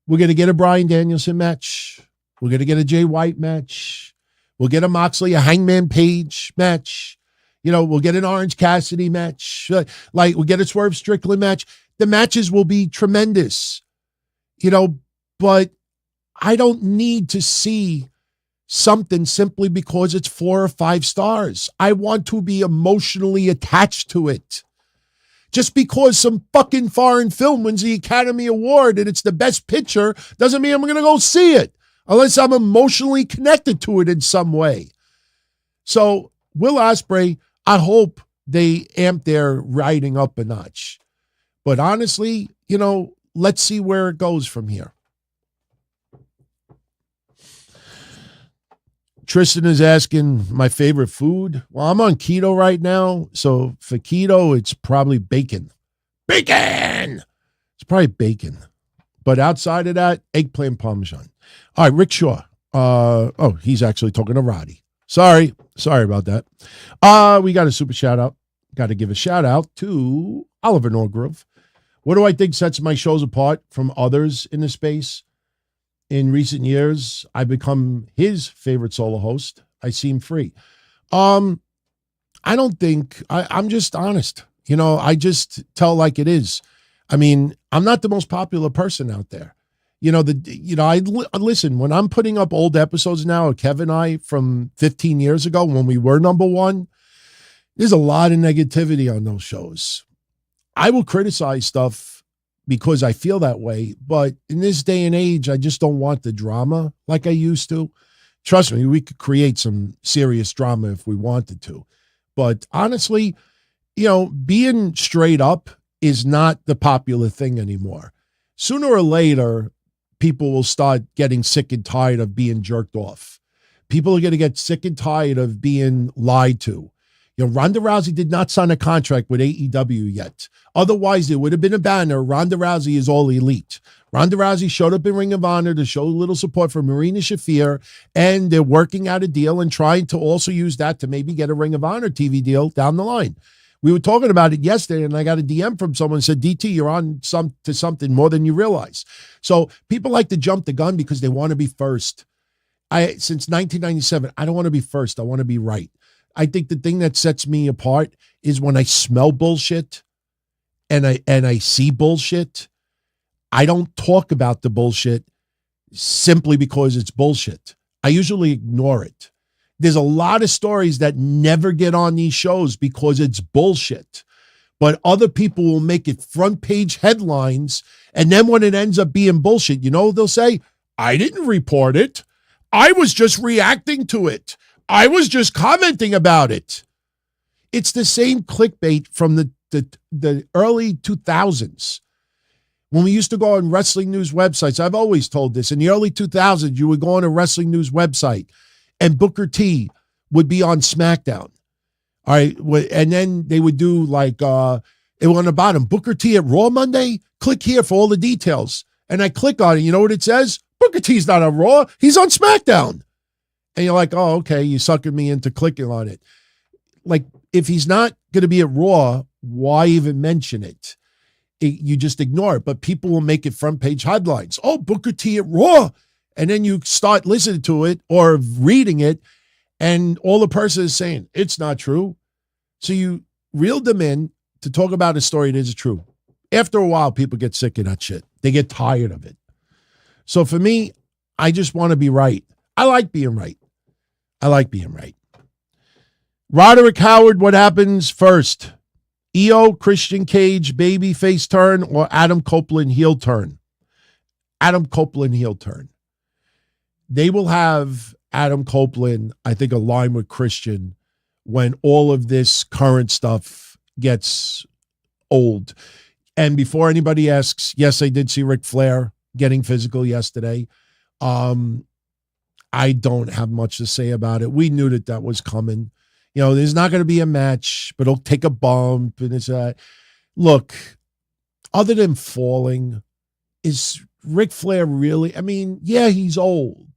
D: We're going to get a Bryan Danielson match. We're going to get a Jay White match. We'll get a Moxley, a Hangman Page match. We'll get an Orange Cassidy match. We'll get a Swerve Strickland match. The matches will be tremendous. But I don't need to see something simply because it's 4 or 5 stars. I want to be emotionally attached to it. Just because some fucking foreign film wins the Academy Award and it's the best picture doesn't mean I'm going to go see it. Unless I'm emotionally connected to it in some way. So, Will Ospreay, I hope they amp their writing up a notch. But honestly, let's see where it goes from here. Tristan is asking my favorite food. Well, I'm on keto right now. So, for keto, it's probably bacon. Bacon! It's probably bacon. But outside of that, eggplant parmesan. All right, Rick Shaw. He's actually talking to Roddy. Sorry about that. We got a super shout out. Got to give a shout out to Oliver Norgrove. What do I think sets my shows apart from others in the space? In recent years, I've become his favorite solo host. I seem free. I don't think I'm just honest. I just tell like it is. I mean, I'm not the most popular person out there. Listen, when I'm putting up old episodes now of Kevin and I from 15 years ago when we were number one, there's a lot of negativity on those shows. I will criticize stuff because I feel that way, but in this day and age, I just don't want the drama like I used to. Trust me, we could create some serious drama if we wanted to. But honestly, being straight up is not the popular thing anymore. Sooner or later, people will start getting sick and tired of being jerked off. People are going to get sick and tired of being lied to. Ronda Rousey did not sign a contract with AEW yet. Otherwise, there would have been a banner, Ronda Rousey is all elite. Ronda Rousey showed up in Ring of Honor to show a little support for Marina Shafir, and they're working out a deal and trying to also use that to maybe get a Ring of Honor TV deal down the line. We were talking about it yesterday, and I got a DM from someone who said, DT, you're on to something more than you realize. So people like to jump the gun because they want to be first. Since 1997, I don't want to be first. I want to be right. I think the thing that sets me apart is when I smell bullshit and I see bullshit. I don't talk about the bullshit simply because it's bullshit. I usually ignore it. There's a lot of stories that never get on these shows because it's bullshit. But other people will make it front page headlines. And then when it ends up being bullshit, they'll say, I didn't report it. I was just reacting to it. I was just commenting about it. It's the same clickbait from the early 2000s. When we used to go on wrestling news websites, I've always told this, in the early 2000s, you would go on a wrestling news website and Booker T would be on SmackDown. All right. And then they would do like, it went on the bottom, Booker T at Raw Monday. Click here for all the details. And I click on it. You know what it says? Booker T's not on Raw. He's on SmackDown. And you're like, oh, okay. You suckered me into clicking on it. Like, if he's not going to be at Raw, why even mention it? You just ignore it. But people will make it front page headlines. Oh, Booker T at Raw. And then you start listening to it or reading it, and all the person is saying, it's not true. So you reel them in to talk about a story that is true. After a while, people get sick of that shit. They get tired of it. So for me, I just want to be right. I like being right. Roderick Howard, what happens first? EO, Christian Cage, babyface turn, or Adam Copeland heel turn? Adam Copeland heel turn. They will have Adam Copeland, I think, align with Christian when all of this current stuff gets old. And before anybody asks, yes, I did see Ric Flair getting physical yesterday. I don't have much to say about it. We knew that was coming. There's not going to be a match, but it'll take a bump. And it's look, other than falling, is Ric Flair really, yeah, he's old,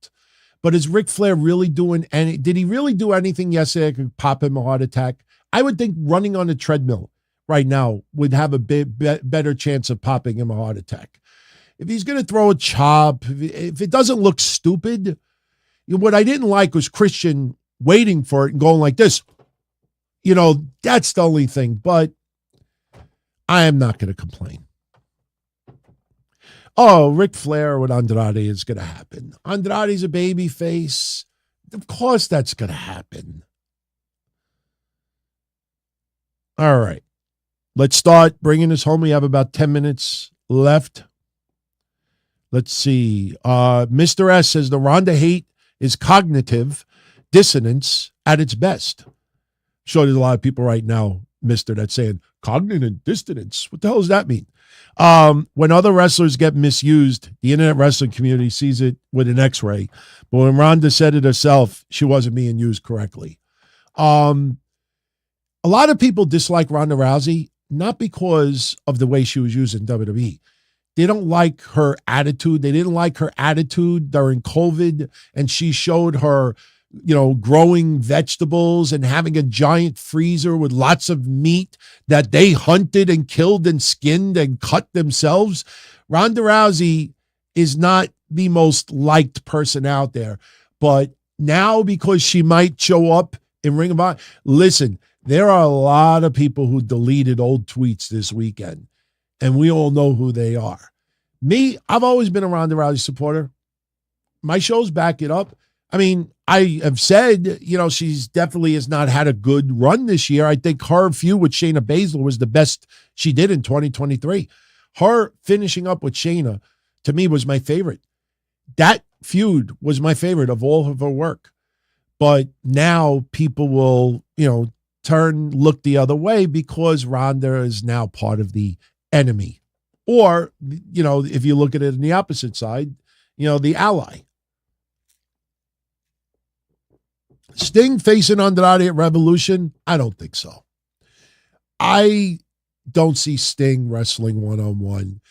D: but is Ric Flair really doing any, did he really do anything yesterday that could pop him a heart attack? I would think running on a treadmill right now would have a better chance of popping him a heart attack. If he's going to throw a chop, if it doesn't look stupid, what I didn't like was Christian waiting for it and going like this. That's the only thing, but I am not going to complain. Oh, Ric Flair with Andrade is going to happen. Andrade's a baby face. Of course that's going to happen. All right. Let's start bringing this home. We have about 10 minutes left. Let's see. Mr. S says the Ronda hate is cognitive dissonance at its best. Sure, there's a lot of people right now, Mr., that's saying cognitive dissonance. What the hell does that mean? When other wrestlers get misused, the internet wrestling community sees it with an X-ray. But when Ronda said it herself, she wasn't being used correctly. A lot of people dislike Ronda Rousey, not because of the way she was used in WWE. They don't like her attitude. They didn't like her attitude during COVID, and she showed her, growing vegetables and having a giant freezer with lots of meat that they hunted and killed and skinned and cut themselves. Ronda Rousey is not the most liked person out there, but now because she might show up in Ring of Honor, listen, there are a lot of people who deleted old tweets this weekend, and we all know who they are. Me, I've always been a Ronda Rousey supporter. My shows back it up. I mean, I have said, she's definitely has not had a good run this year. I think her feud with Shayna Baszler was the best she did in 2023. Her finishing up with Shayna, to me, was my favorite. That feud was my favorite of all of her work. But now people will, look the other way because Ronda is now part of the enemy. Or, if you look at it on the opposite side, the ally. Sting facing Andrade at Revolution? I don't think so. I don't see Sting wrestling one-on-one.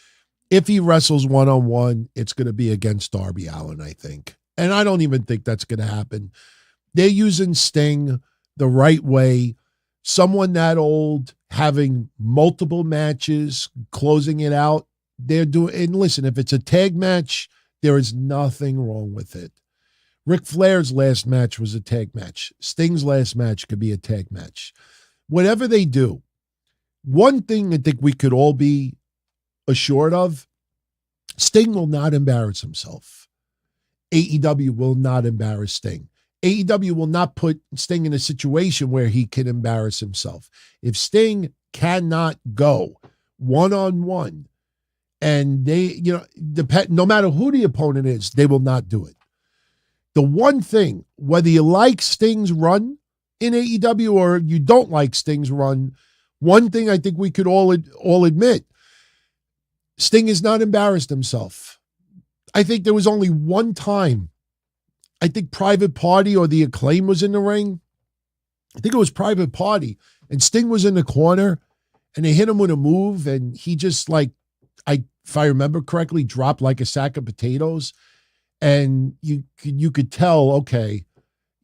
D: If he wrestles one-on-one, it's going to be against Darby Allin, I think. And I don't even think that's going to happen. They're using Sting the right way. Someone that old, having multiple matches, closing it out. They're doing, and listen, if it's a tag match, there is nothing wrong with it. Ric Flair's last match was a tag match. Sting's last match could be a tag match. Whatever they do, one thing I think we could all be assured of, Sting will not embarrass himself. AEW will not embarrass Sting. AEW will not put Sting in a situation where he can embarrass himself. If Sting cannot go one-on-one, and they, no matter who the opponent is, they will not do it. The one thing, whether you like Sting's run in AEW or you don't like Sting's run, one thing I think we could all admit, Sting has not embarrassed himself. I think there was only one time, I think Private Party or the Acclaim was in the ring. I think it was Private Party, and Sting was in the corner, and they hit him with a move, and he just if I remember correctly, dropped like a sack of potatoes. And you could tell, okay,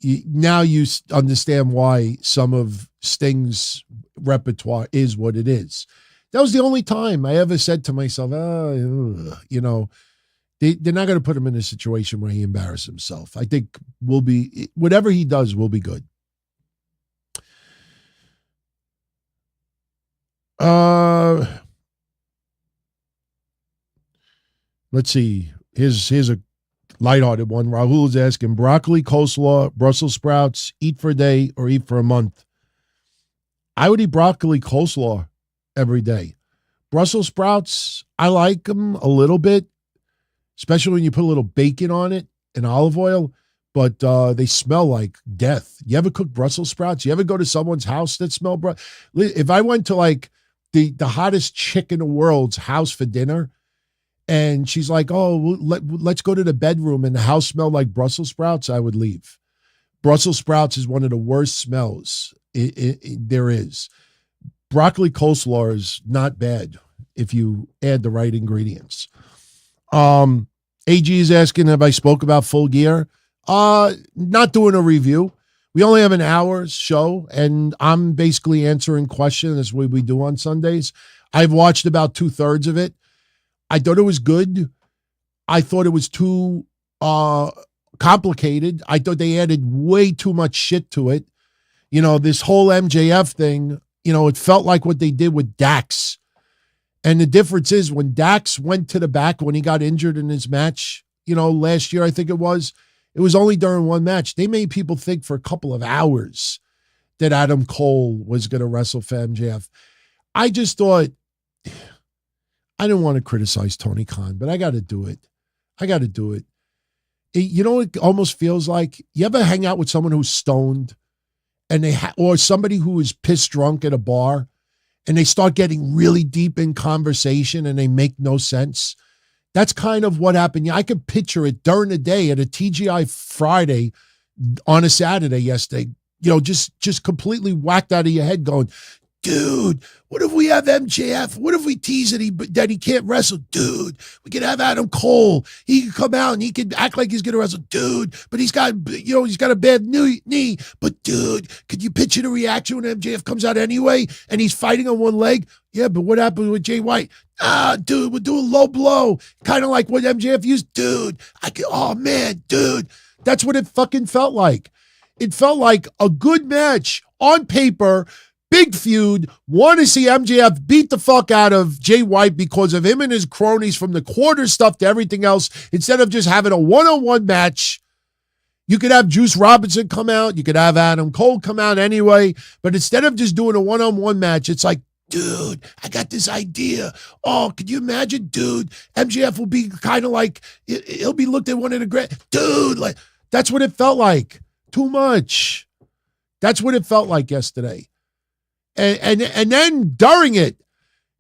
D: now you understand why some of Sting's repertoire is what it is. That was the only time I ever said to myself, they're not going to put him in a situation where he embarrasses himself. I think whatever he does will be good. Let's see. Here's a lighthearted one. Rahul is asking, broccoli, coleslaw, Brussels sprouts, eat for a day or eat for a month? I would eat broccoli, coleslaw every day. Brussels sprouts, I like them a little bit, especially when you put a little bacon on it and olive oil, but they smell like death. You ever cook Brussels sprouts? You ever go to someone's house that smell if I went to the hottest chick in the world's house for dinner, and she's like, oh, let's go to the bedroom, and the house smelled like Brussels sprouts, I would leave. Brussels sprouts is one of the worst smells there is. Broccoli coleslaw is not bad if you add the right ingredients. AG is asking, have I spoke about Full Gear? Not doing a review. We only have an hour's show, and I'm basically answering questions. That's what we do on Sundays. I've watched about 2/3 of it. I thought it was good. I thought it was too complicated. I thought they added way too much shit to it. This whole MJF thing, it felt like what they did with Dax. And the difference is when Dax went to the back when he got injured in his match, last year, I think it was only during one match. They made people think for a couple of hours that Adam Cole was going to wrestle for MJF. I just thought, I didn't want to criticize Tony Khan, but I got to do it. It almost feels like, you ever hang out with someone who's stoned and or somebody who is pissed drunk at a bar and they start getting really deep in conversation and they make no sense? That's kind of what happened. I could picture it during the day at a TGI Friday on a Saturday yesterday, just completely whacked out of your head going, Dude, what if we have MJF? What if we tease that he can't wrestle? Dude, we could have Adam Cole. He could come out and he could act like he's going to wrestle. Dude, but he's got a bad knee. But dude, could you picture the reaction when MJF comes out anyway and he's fighting on one leg? Yeah, but what happened with Jay White? Dude, we're doing low blow. Kind of like what MJF used. Dude, oh man, dude. That's what it fucking felt like. It felt like a good match on paper. Big feud. Want to see MJF beat the fuck out of Jay White because of him and his cronies from the quarter stuff to everything else. Instead of just having a one-on-one match, you could have Juice Robinson come out. You could have Adam Cole come out anyway. But instead of just doing a one-on-one match, it's like, dude, I got this idea. Oh, could you imagine, dude? MJF will be kind of like, he'll be looked at one of the great, dude, like, that's what it felt like. Too much. That's what it felt like yesterday. And then during it,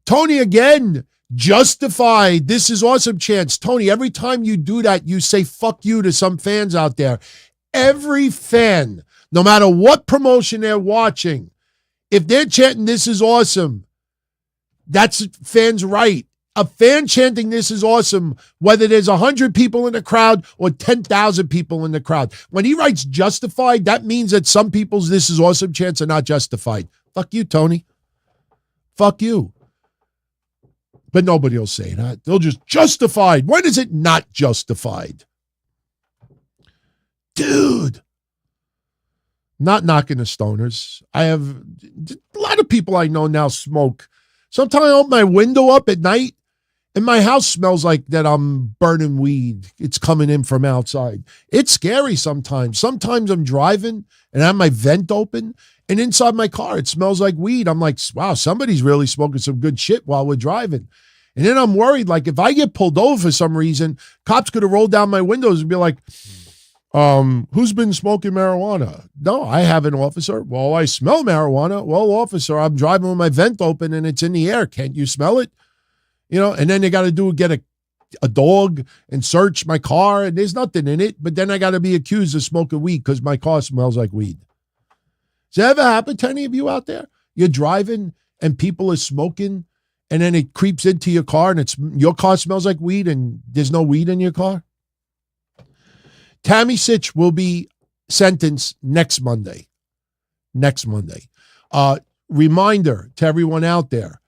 D: Tony again justified This Is Awesome chants. Tony, every time you do that, you say fuck you to some fans out there. Every fan, no matter what promotion they're watching, if they're chanting This Is Awesome, that's fans' right. A fan chanting This Is Awesome, whether there's 100 people in the crowd or 10,000 people in the crowd. When he writes justified, that means that some people's This Is Awesome chants are not justified. Fuck you, Tony. Fuck you. But nobody will say that. They'll just justified. When is it not justified? Dude. Not knocking the stoners. I have a lot of people I know now smoke. Sometimes I open my window up at night and my house smells like that I'm burning weed. It's coming in from outside. It's scary sometimes. Sometimes I'm driving and I have my vent open and inside my car it smells like weed. I'm like, wow, somebody's really smoking some good shit while we're driving. And then I'm worried, like if I get pulled over for some reason, cops could have rolled down my windows and be like, who's been smoking marijuana? No, I haven't, officer. Well, I smell marijuana. Well, officer, I'm driving with my vent open and it's in the air. Can't you smell it? And then they got to get a dog and search my car and there's nothing in it. But then I got to be accused of smoking weed because my car smells like weed. Does that ever happen to any of you out there? You're driving and people are smoking and then it creeps into your car and your car smells like weed and there's no weed in your car? Tammy Sitch will be sentenced next Monday. Reminder to everyone out there,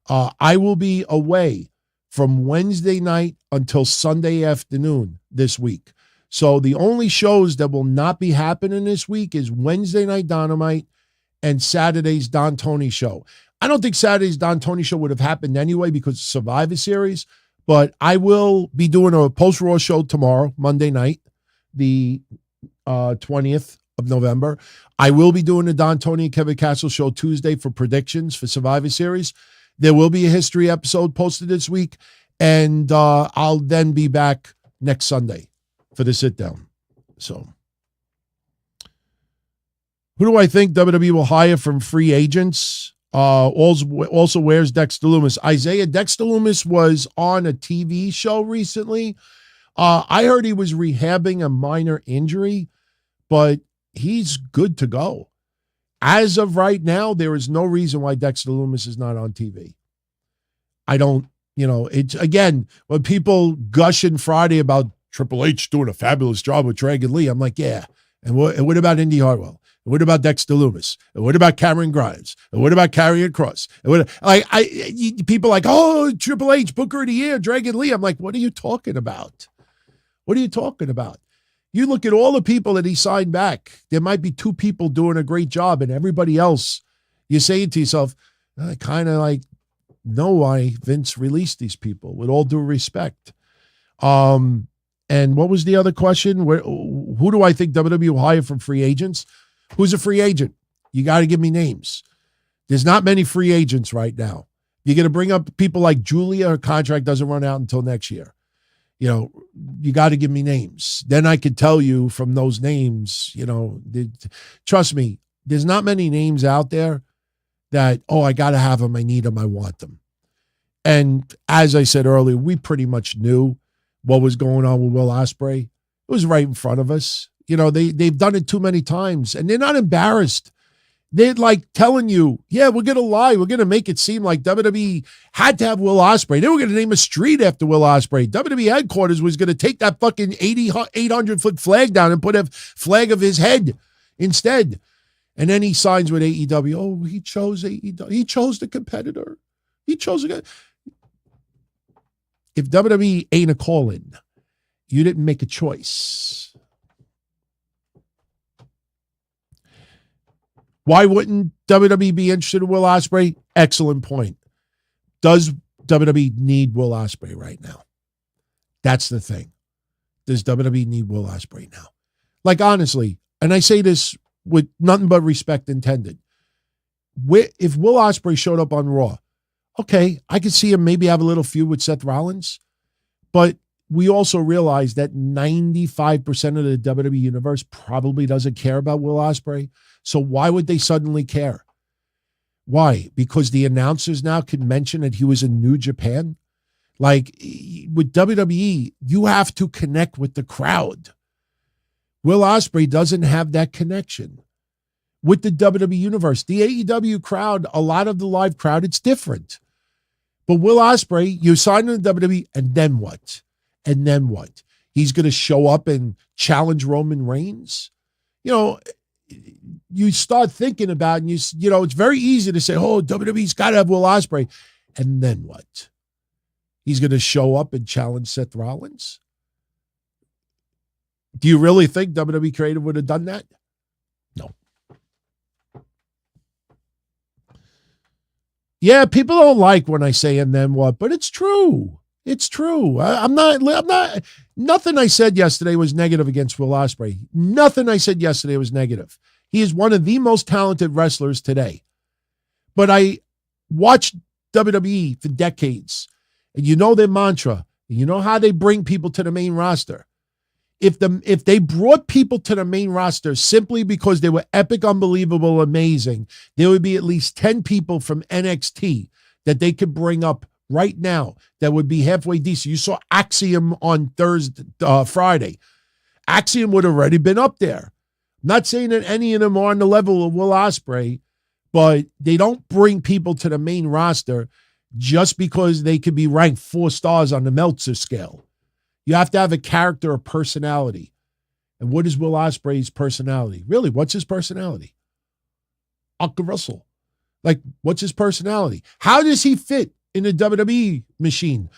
D: I will be away from Wednesday night until Sunday afternoon this week. So the only shows that will not be happening this week is Wednesday Night Dynamite and Saturday's Don Tony show. I don't think Saturday's Don Tony show would have happened anyway because of Survivor Series, but I will be doing a post-Raw show tomorrow, Monday night, the 20th of November. I will be doing the Don Tony and Kevin Castle show Tuesday for predictions for Survivor Series. There will be a history episode posted this week, and I'll then be back next Sunday for the sit-down. So, who do I think WWE will hire from free agents? Also wears Dexter Lumis. Isaiah, Dexter Lumis was on a TV show recently. I heard he was rehabbing a minor injury, but he's good to go. As of right now, there is no reason why Dexter Lumis is not on TV. I don't, it's again, when people gushing Friday about Triple H doing a fabulous job with Dragon Lee, I'm like, yeah. And what about Indy Hartwell? And what about Dexter Lumis? And what about Cameron Grimes? And what about Karrion Kross? And people like, oh, Triple H, Booker of the Year, Dragon Lee. I'm like, what are you talking about? What are you talking about? You look at all the people that he signed back. There might be 2 people doing a great job, and everybody else, you're saying to yourself, I kind of like know why Vince released these people, with all due respect. And what was the other question? Who do I think WWE will hire from free agents? Who's a free agent? You got to give me names. There's not many free agents right now. You're going to bring up people like Giulia. Her contract doesn't run out until next year. You got to give me names. Then I could tell you from those names, trust me, there's not many names out there that, I got to have them. I need them. I want them. And as I said earlier, we pretty much knew what was going on with Will Ospreay. It was right in front of us. They've done it too many times and they're not embarrassed. They're like telling you, yeah, we're going to lie. We're going to make it seem like WWE had to have Will Ospreay. They were going to name a street after Will Ospreay. WWE headquarters was going to take that fucking 800-foot flag down and put a flag of his head instead. And then he signs with AEW. Oh, he chose AEW. He chose the competitor. He chose a guy. If WWE ain't a call-in, you didn't make a choice. Why wouldn't WWE be interested in Will Ospreay? Excellent point. Does WWE need Will Ospreay right now? That's the thing. Does WWE need Will Ospreay now? Like, honestly, and I say this with nothing but respect intended. If Will Ospreay showed up on Raw, okay, I could see him maybe have a little feud with Seth Rollins, but we also realize that 95% of the WWE universe probably doesn't care about Will Ospreay. So why would they suddenly care? Why? Because the announcers now can mention that he was in New Japan? Like, with WWE, you have to connect with the crowd. Will Ospreay doesn't have that connection with the WWE universe. The AEW crowd, a lot of the live crowd, it's different. But Will Ospreay, you sign in the WWE, and then what? And then what? He's going to show up and challenge Roman Reigns? You know, you start thinking about it, and you know, it's very easy to say, oh, WWE's got to have Will Ospreay. And then what? He's going to show up and challenge Seth Rollins? Do you really think WWE Creative would have done that? No. Yeah, people don't like when I say and then what, but it's true. It's true. I'm not, nothing I said yesterday was negative against Will Ospreay. Nothing I said yesterday was negative. He is one of the most talented wrestlers today. But I watched WWE for decades, and you know their mantra, and you know how they bring people to the main roster. If they brought people to the main roster simply because they were epic, unbelievable, amazing, there would be at least 10 people from NXT that they could bring up right now that would be halfway decent. You saw Axiom on Friday. Axiom would have already been up there. Not saying that any of them are on the level of Will Ospreay, but they don't bring people to the main roster just because they could be ranked 4 stars on the Meltzer scale. You have to have a character or personality. And what is Will Ospreay's personality? Really, what's his personality? Uncle Russell. Like, what's his personality? How does he fit in the WWE machine?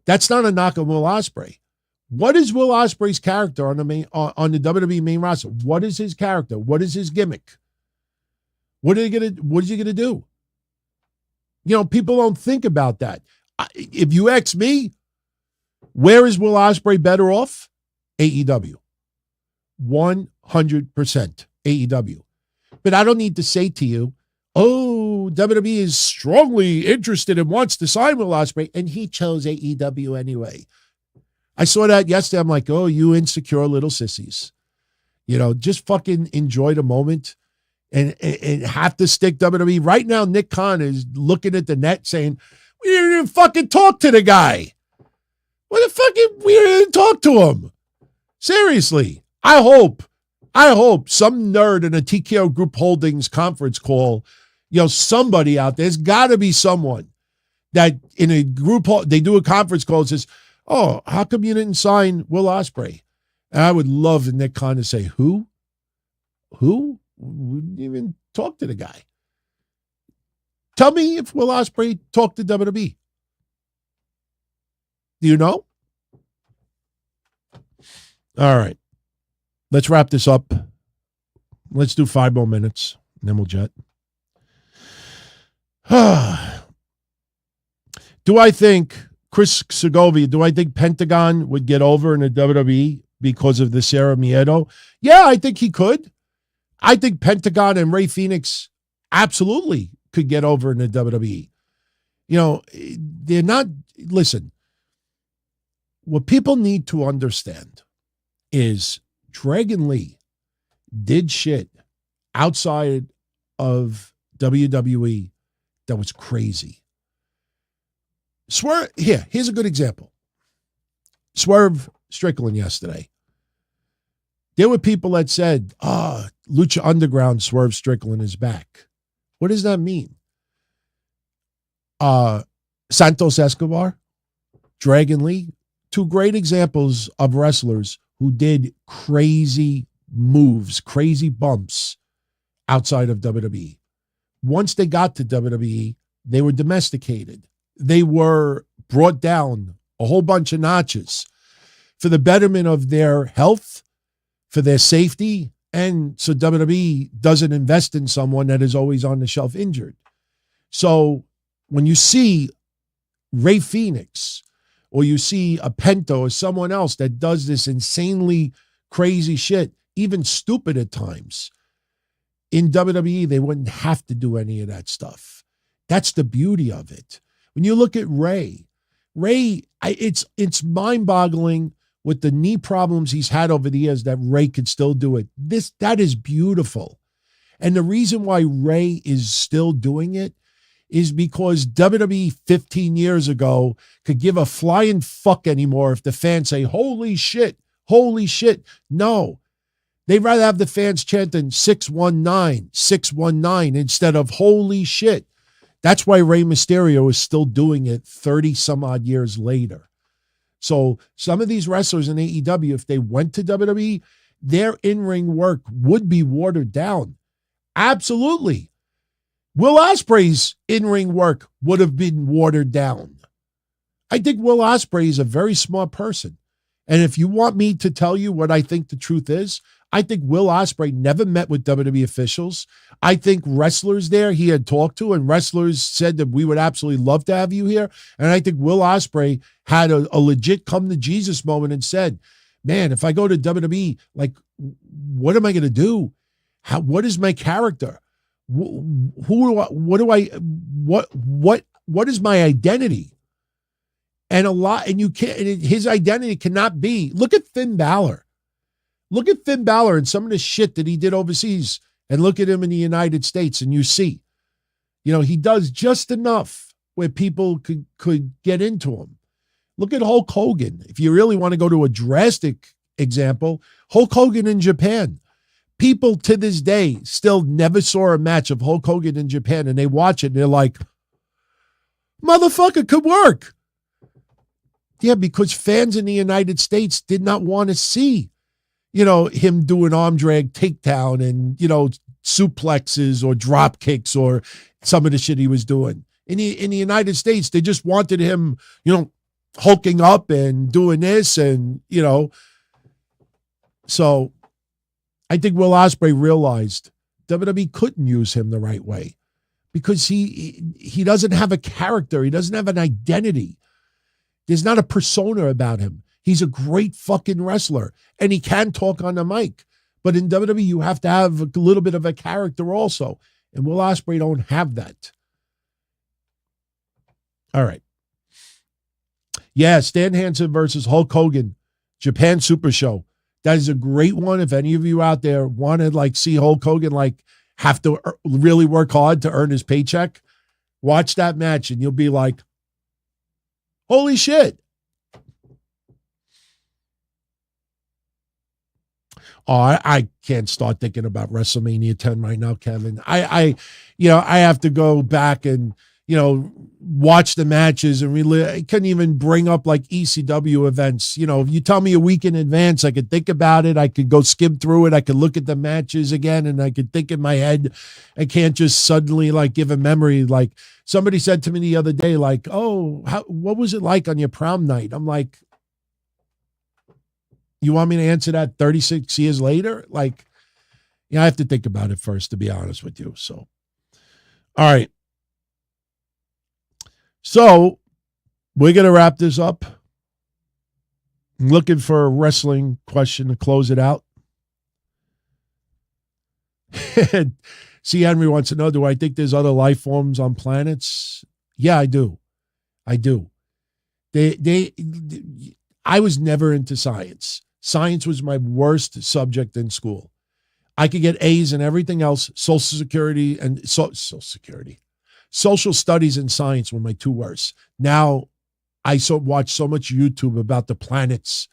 D: That's not a knock on Will Ospreay. What is Will Ospreay's character on the WWE main roster? What is his character? What is his gimmick? What is he gonna do? You know, people don't think about that. If you ask me, where is Will Ospreay better off? AEW. 100% AEW. But I don't need to say to you, oh, WWE is strongly interested and wants to sign Will Ospreay, and he chose AEW anyway. I saw that yesterday. I'm like, oh, you insecure little sissies. You know, just fucking enjoy the moment and have to stick WWE. Right now, Nick Khan is looking at the net saying, we didn't even fucking talk to the guy. What the fucking, we didn't talk to him. Seriously. I hope some nerd in a TKO Group Holdings conference call, you know, somebody out there, there's got to be someone that in a group, they do a conference call and says, oh, how come you didn't sign Will Ospreay? And I would love Nick Khan to say, who? Who? We didn't even talk to the guy. Tell me if Will Ospreay talked to WWE. Do you know? All right. Let's wrap this up. Let's do 5 more minutes, and then we'll jet. Do I think Chris Segovia, do I think Pentagon would get over in the WWE because of the Sarah Miedo? Yeah, I think he could. I think Pentagon and Ray Phoenix absolutely could get over in the WWE. You know, they're not, listen, what people need to understand is Dragon Lee did shit outside of WWE that was crazy. Here's a good example. Swerve Strickland yesterday. There were people that said, Lucha Underground Swerve Strickland is back. What does that mean? Santos Escobar, Dragon Lee, two great examples of wrestlers who did crazy moves, crazy bumps outside of WWE. Once they got to WWE, they were domesticated. They were brought down a whole bunch of notches for the betterment of their health, for their safety, and so WWE doesn't invest in someone that is always on the shelf injured. So when you see Ray Phoenix or you see a Pento or someone else that does this insanely crazy shit, even stupid at times, in WWE, they wouldn't have to do any of that stuff. That's the beauty of it. When you look at Ray, it's mind-boggling with the knee problems he's had over the years that Ray could still do it. That is beautiful. And the reason why Ray is still doing it is because WWE 15 years ago could give a flying fuck anymore if the fans say, holy shit, holy shit. No. They'd rather have the fans chanting 619, 619 instead of holy shit. That's why Rey Mysterio is still doing it 30 some odd years later. So some of these wrestlers in AEW, if they went to WWE, their in-ring work would be watered down. Absolutely. Will Ospreay's in-ring work would have been watered down. I think Will Ospreay is a very smart person. And if you want me to tell you what I think the truth is, I think Will Ospreay never met with WWE officials. I think wrestlers there he had talked to, and wrestlers said that we would absolutely love to have you here. And I think Will Ospreay had a legit come to Jesus moment and said, man, if I go to WWE, like, what am I going to do? What is my character? What is my identity? And you can't, his identity cannot be, look at Finn Balor. Look at Finn Balor and some of the shit that he did overseas, and look at him in the United States, and you see, he does just enough where people could get into him. Look at Hulk Hogan. If you really want to go to a drastic example, Hulk Hogan in Japan. People to this day still never saw a match of Hulk Hogan in Japan, and they watch it and they're like, motherfucker could work. Yeah, because fans in the United States did not want to see him do an arm drag takedown and, suplexes or drop kicks or some of the shit he was doing. In the United States, they just wanted him, hulking up and doing this and, So I think Will Ospreay realized WWE couldn't use him the right way because he doesn't have a character. He doesn't have an identity. There's not a persona about him. He's a great fucking wrestler, and he can talk on the mic. But in WWE, you have to have a little bit of a character also. And Will Ospreay don't have that. All right. Yeah, Stan Hansen versus Hulk Hogan, Japan Super Show. That is a great one. If any of you out there want to see Hulk Hogan have to really work hard to earn his paycheck, watch that match and you'll be like, holy shit. Oh, I can't start thinking about WrestleMania 10 right now, Kevin. I have to go back and, watch the matches and I couldn't even bring up ECW events. If you tell me a week in advance, I could think about it. I could go skim through it. I could look at the matches again and I could think in my head. I can't just suddenly give a memory. Somebody said to me the other day, what was it like on your prom night? I'm like, you want me to answer that 36 years later? I have to think about it first, to be honest with you. So, all right. So, we're going to wrap this up. I'm looking for a wrestling question to close it out. See, Henry wants to know, do I think there's other life forms on planets? Yeah, I do. I do. I was never into science. Science was my worst subject in school. I could get A's in everything else. Social studies and science were my two worst. Now I watch so much YouTube about the planets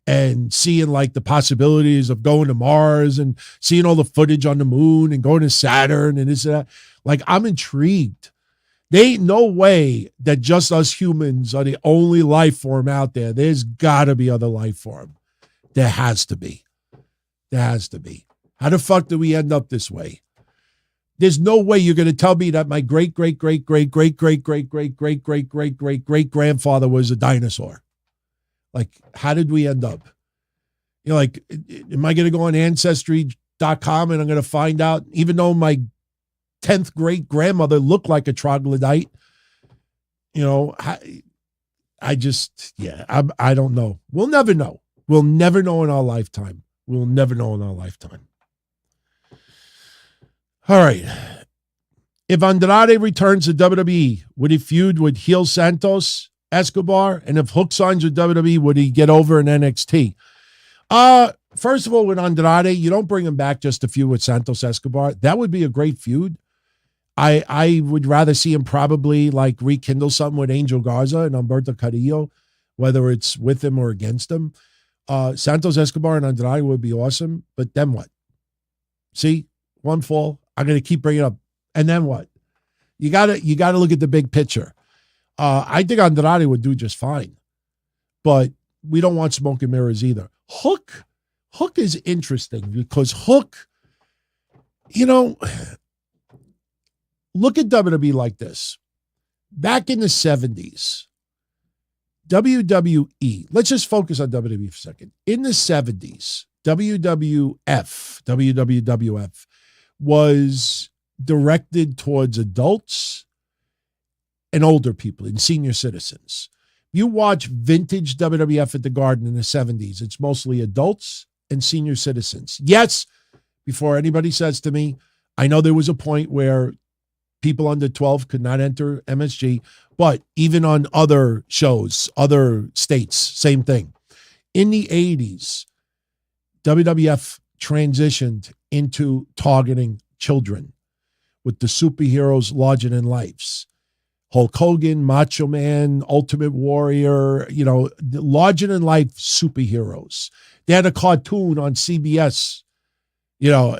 D: and seeing like the possibilities of going to Mars and seeing all the footage on the moon and going to Saturn and this and that. Like, I'm intrigued. There ain't no way that just us humans are the only life form out there. There's got to be other life form. There has to be. There has to be. How the fuck did we end up this way? There's no way you're going to tell me that my great-great-great-great-great-great-great-great-great-great-great-great grandfather was a dinosaur. Like, how did we end up? You know, like, am I going to go on Ancestry.com and I'm going to find out, even though my 10th great grandmother looked like a troglodyte, you know, I don't know. We'll never know. We'll never know in our lifetime. We'll never know in our lifetime. All right. If Andrade returns to WWE, would he feud with heel Santos Escobar? And if Hook signs with WWE, would he get over in NXT? First of all, with Andrade, you don't bring him back just to feud with Santos Escobar. That would be a great feud. I would rather see him probably like rekindle something with Angel Garza and Humberto Carrillo, whether it's with him or against him. Santos Escobar and Andrade would be awesome, but then what? See, one fall. I'm going to keep bringing it up. And then what? You got to look at the big picture. I think Andrade would do just fine, but we don't want smoke and mirrors either. Hook is interesting because Hook, you know, look at WWE like this. Back in the 70s, WWE, let's just focus on WWE for a second. In the 70s, WWF was directed towards adults and older people and senior citizens. You watch vintage WWF at the Garden in the 70s, it's mostly adults and senior citizens. Yes, before anybody says to me, I know there was a point where people under 12 could not enter MSG, but even on other shows, other states, same thing. In the 80s, WWF transitioned into targeting children with the superheroes larger than lives. Hulk Hogan, Macho Man, Ultimate Warrior, you know, larger than life superheroes. They had a cartoon on CBS, you know,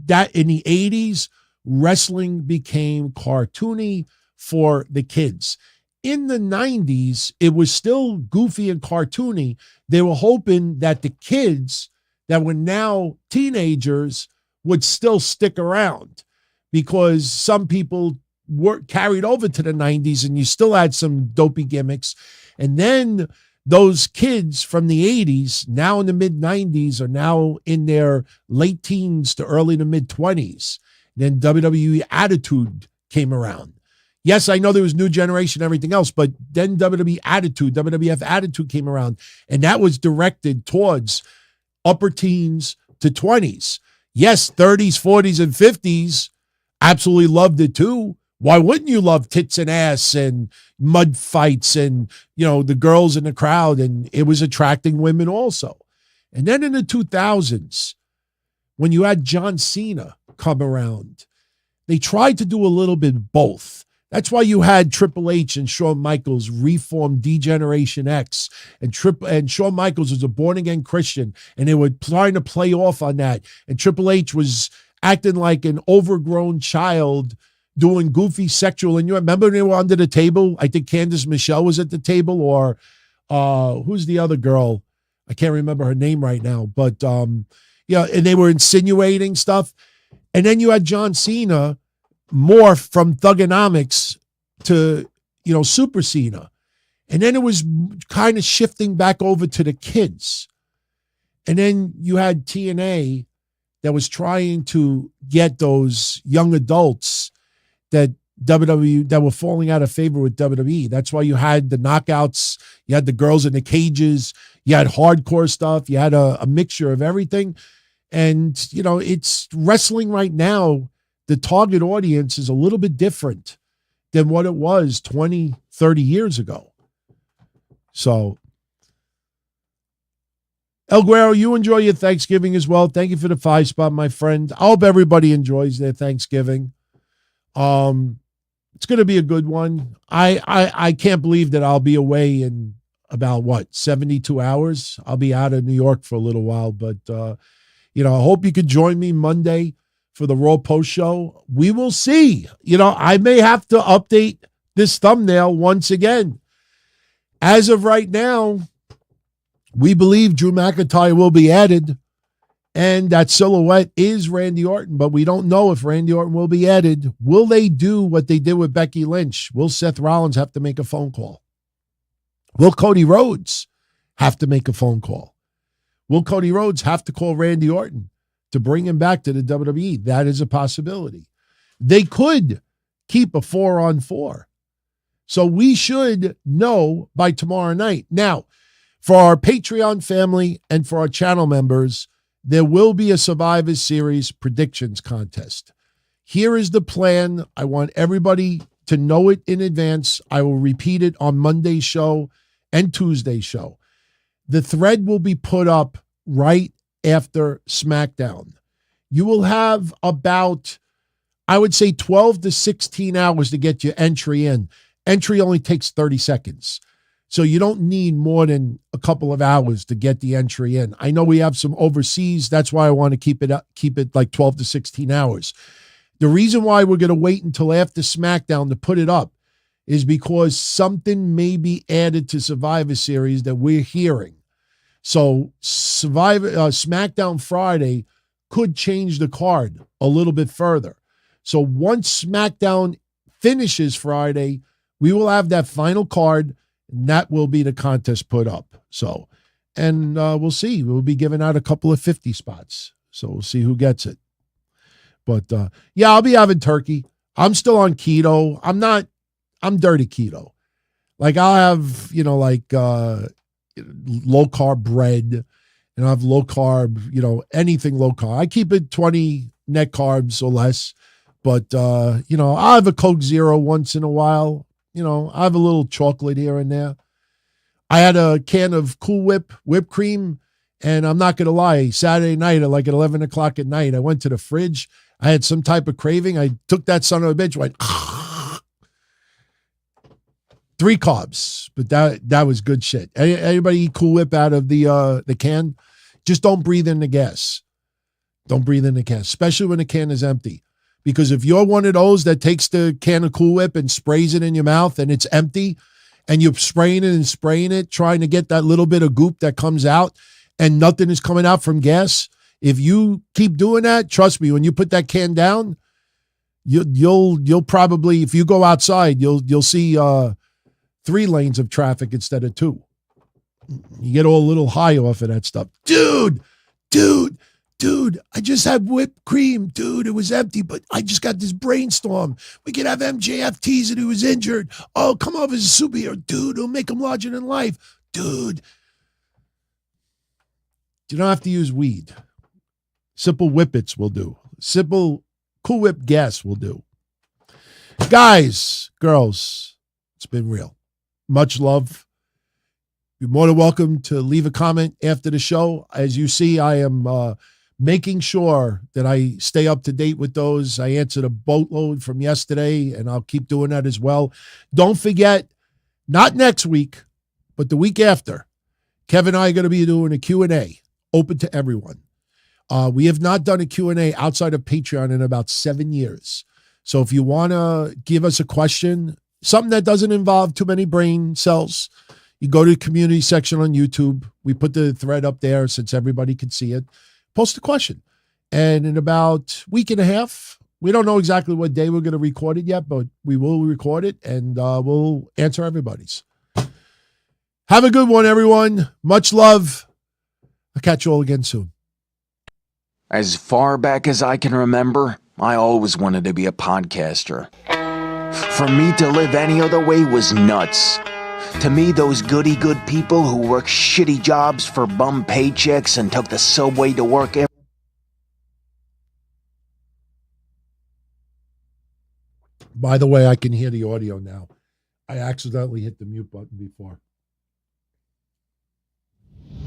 D: that in the 80s, wrestling became cartoony for the kids. In the 90s, it was still goofy and cartoony. They were hoping that the kids that were now teenagers would still stick around because some people were carried over to the 90s and you still had some dopey gimmicks. And then those kids from the 80s, now in the mid 90s, are now in their late teens to early to mid 20s. Then WWE Attitude came around. Yes, I know there was New Generation and everything else, but then WWF Attitude came around, and that was directed towards upper teens to 20s. Yes, 30s, 40s, and 50s absolutely loved it too. Why wouldn't you love tits and ass and mud fights and, you know, the girls in the crowd? And it was attracting women also. And then in the 2000s, when you had John Cena come around, they tried to do a little bit both. That's why you had Triple H and Shawn Michaels reform D-Generation X, and Shawn Michaels was a born-again Christian, and they were trying to play off on that. And Triple H was acting like an overgrown child doing goofy sexual. And you remember when they were under the table? I think Candice Michelle was at the table, or who's the other girl? I can't remember her name right now, but yeah, and they were insinuating stuff. And then you had John Cena morph from Thugonomics to, you know, Super Cena. And then it was kind of shifting back over to the kids. And then you had TNA that was trying to get those young adults that WWE, that were falling out of favor with WWE. That's why you had the knockouts, you had the girls in the cages, you had hardcore stuff, you had a mixture of everything. And, you know, it's wrestling right now, the target audience is a little bit different than what it was 20, 30 years ago. So, El Guero, you enjoy your Thanksgiving as well. Thank you for the 5-spot, my friend. I hope everybody enjoys their Thanksgiving. It's going to be a good one. I can't believe that I'll be away in about 72 hours. I'll be out of New York for a little while, but I hope you could join me Monday for the Raw post show. We will see. I may have to update this thumbnail once again. As of right now, we believe Drew McIntyre will be added, and that silhouette is Randy Orton, but we don't know if Randy Orton will be added. Will they do what they did with Becky Lynch? Will Seth Rollins have to make a phone call? Will Cody Rhodes have to make a phone call? Will Cody Rhodes have to call Randy Orton to bring him back to the WWE? That is a possibility. They could keep a 4-on-4. So we should know by tomorrow night. Now, for our Patreon family and for our channel members, there will be a Survivor Series predictions contest. Here is the plan. I want everybody to know it in advance. I will repeat it on Monday's show and Tuesday's show. The thread will be put up right after SmackDown. You will have about, I would say, 12 to 16 hours to get your entry in. Entry only takes 30 seconds. So you don't need more than a couple of hours to get the entry in. I know we have some overseas. That's why I want to keep it like 12 to 16 hours. The reason why we're going to wait until after SmackDown to put it up is because something may be added to Survivor Series that we're hearing. So SmackDown Friday could change the card a little bit further. So once SmackDown finishes Friday, we will have that final card, and that will be the contest put up. So, and we'll see. We'll be giving out a couple of 50 spots. So we'll see who gets it. But yeah, I'll be having turkey. I'm still on keto. I'm dirty keto. Like I'll have, low carb bread, and I'll have low carb, anything low carb. I keep it 20 net carbs or less, but I'll have a Coke Zero once in a while. I have a little chocolate here and there. I had a can of Cool Whip whipped cream, and I'm not going to lie, Saturday night at like 11 o'clock at night, I went to the fridge. I had some type of craving. I took that son of a bitch, went 3 carbs, but that was good shit. Anybody eat Cool Whip out of the can? Just don't breathe in the gas. Don't breathe in the can, especially when the can is empty. Because if you're one of those that takes the can of Cool Whip and sprays it in your mouth and it's empty, and you're spraying it, trying to get that little bit of goop that comes out, and nothing is coming out from gas, if you keep doing that, trust me, when you put that can down, you'll probably, if you go outside, you'll see 3 lanes of traffic instead of 2. You get all a little high off of that stuff. Dude, I just had whipped cream. Dude, it was empty, but I just got this brainstorm. We could have MJF teasing who was injured. Oh, come off as a superhero. Dude, it'll make him larger than life. Dude. You don't have to use weed. Simple Whippets will do. Simple Cool Whip gas will do. Guys, girls, it's been real. Much love. You're more than welcome to leave a comment after the show. As you see, I am making sure that I stay up to date with those. I answered a boatload from yesterday, and I'll keep doing that as well. Don't forget, not next week, but the week after, Kevin and I are going to be doing a Q&A, open to everyone. We have not done a Q&A outside of Patreon in about 7 years. So if you want to give us a question, something that doesn't involve too many brain cells, you go to the community section on YouTube. We put the thread up there since everybody can see it. Post a question. And in about a week and a half, we don't know exactly what day we're going to record it yet, but we will record it, and we'll answer everybody's. Have a good one, everyone. Much love. I'll catch you all again soon.
F: As far back as I can remember, I always wanted to be a podcaster. For me to live any other way was nuts. To me, those goody-good people who work shitty jobs for bum paychecks and took the subway to work every...
D: By the way, I can hear the audio now. I accidentally hit the mute button before.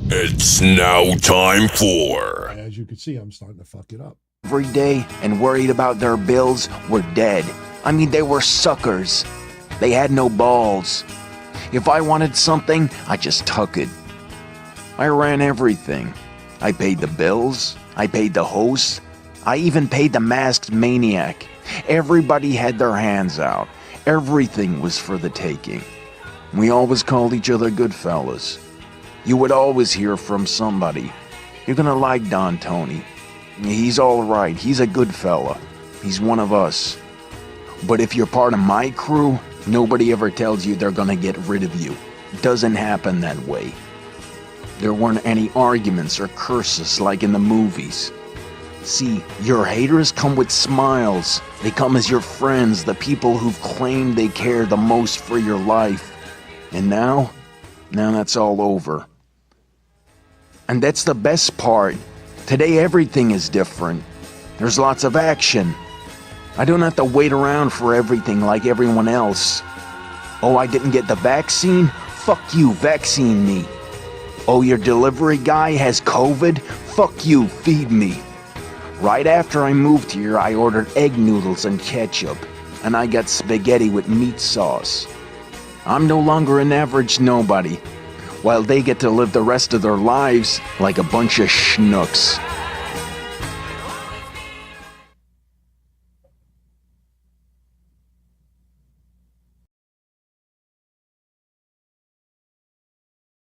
A: It's now time for...
D: As you can see, I'm starting to fuck it up.
F: every day and worried about their bills were dead. I mean, they were suckers. They had no balls. If I wanted something, I just took it. I ran everything. I paid the bills. I paid the host. I even paid the masked maniac. Everybody had their hands out. Everything was for the taking. We always called each other good fellas. You would always hear from somebody. You're gonna like Don Tony. He's alright. He's a good fella. He's one of us. But if you're part of my crew, nobody ever tells you they're gonna get rid of you. It doesn't happen that way. There weren't any arguments or curses like in the movies. See, your haters come with smiles. They come as your friends, the people who've claimed they care the most for your life. And now that's all over. And that's the best part. Today everything is different. There's lots of action. I don't have to wait around for everything like everyone else. Oh, I didn't get the vaccine? Fuck you, vaccine me. Oh, your delivery guy has COVID? Fuck you, feed me. Right after I moved here, I ordered egg noodles and ketchup, and I got spaghetti with meat sauce. I'm no longer an average nobody, while they get to live the rest of their lives like a bunch of schnooks.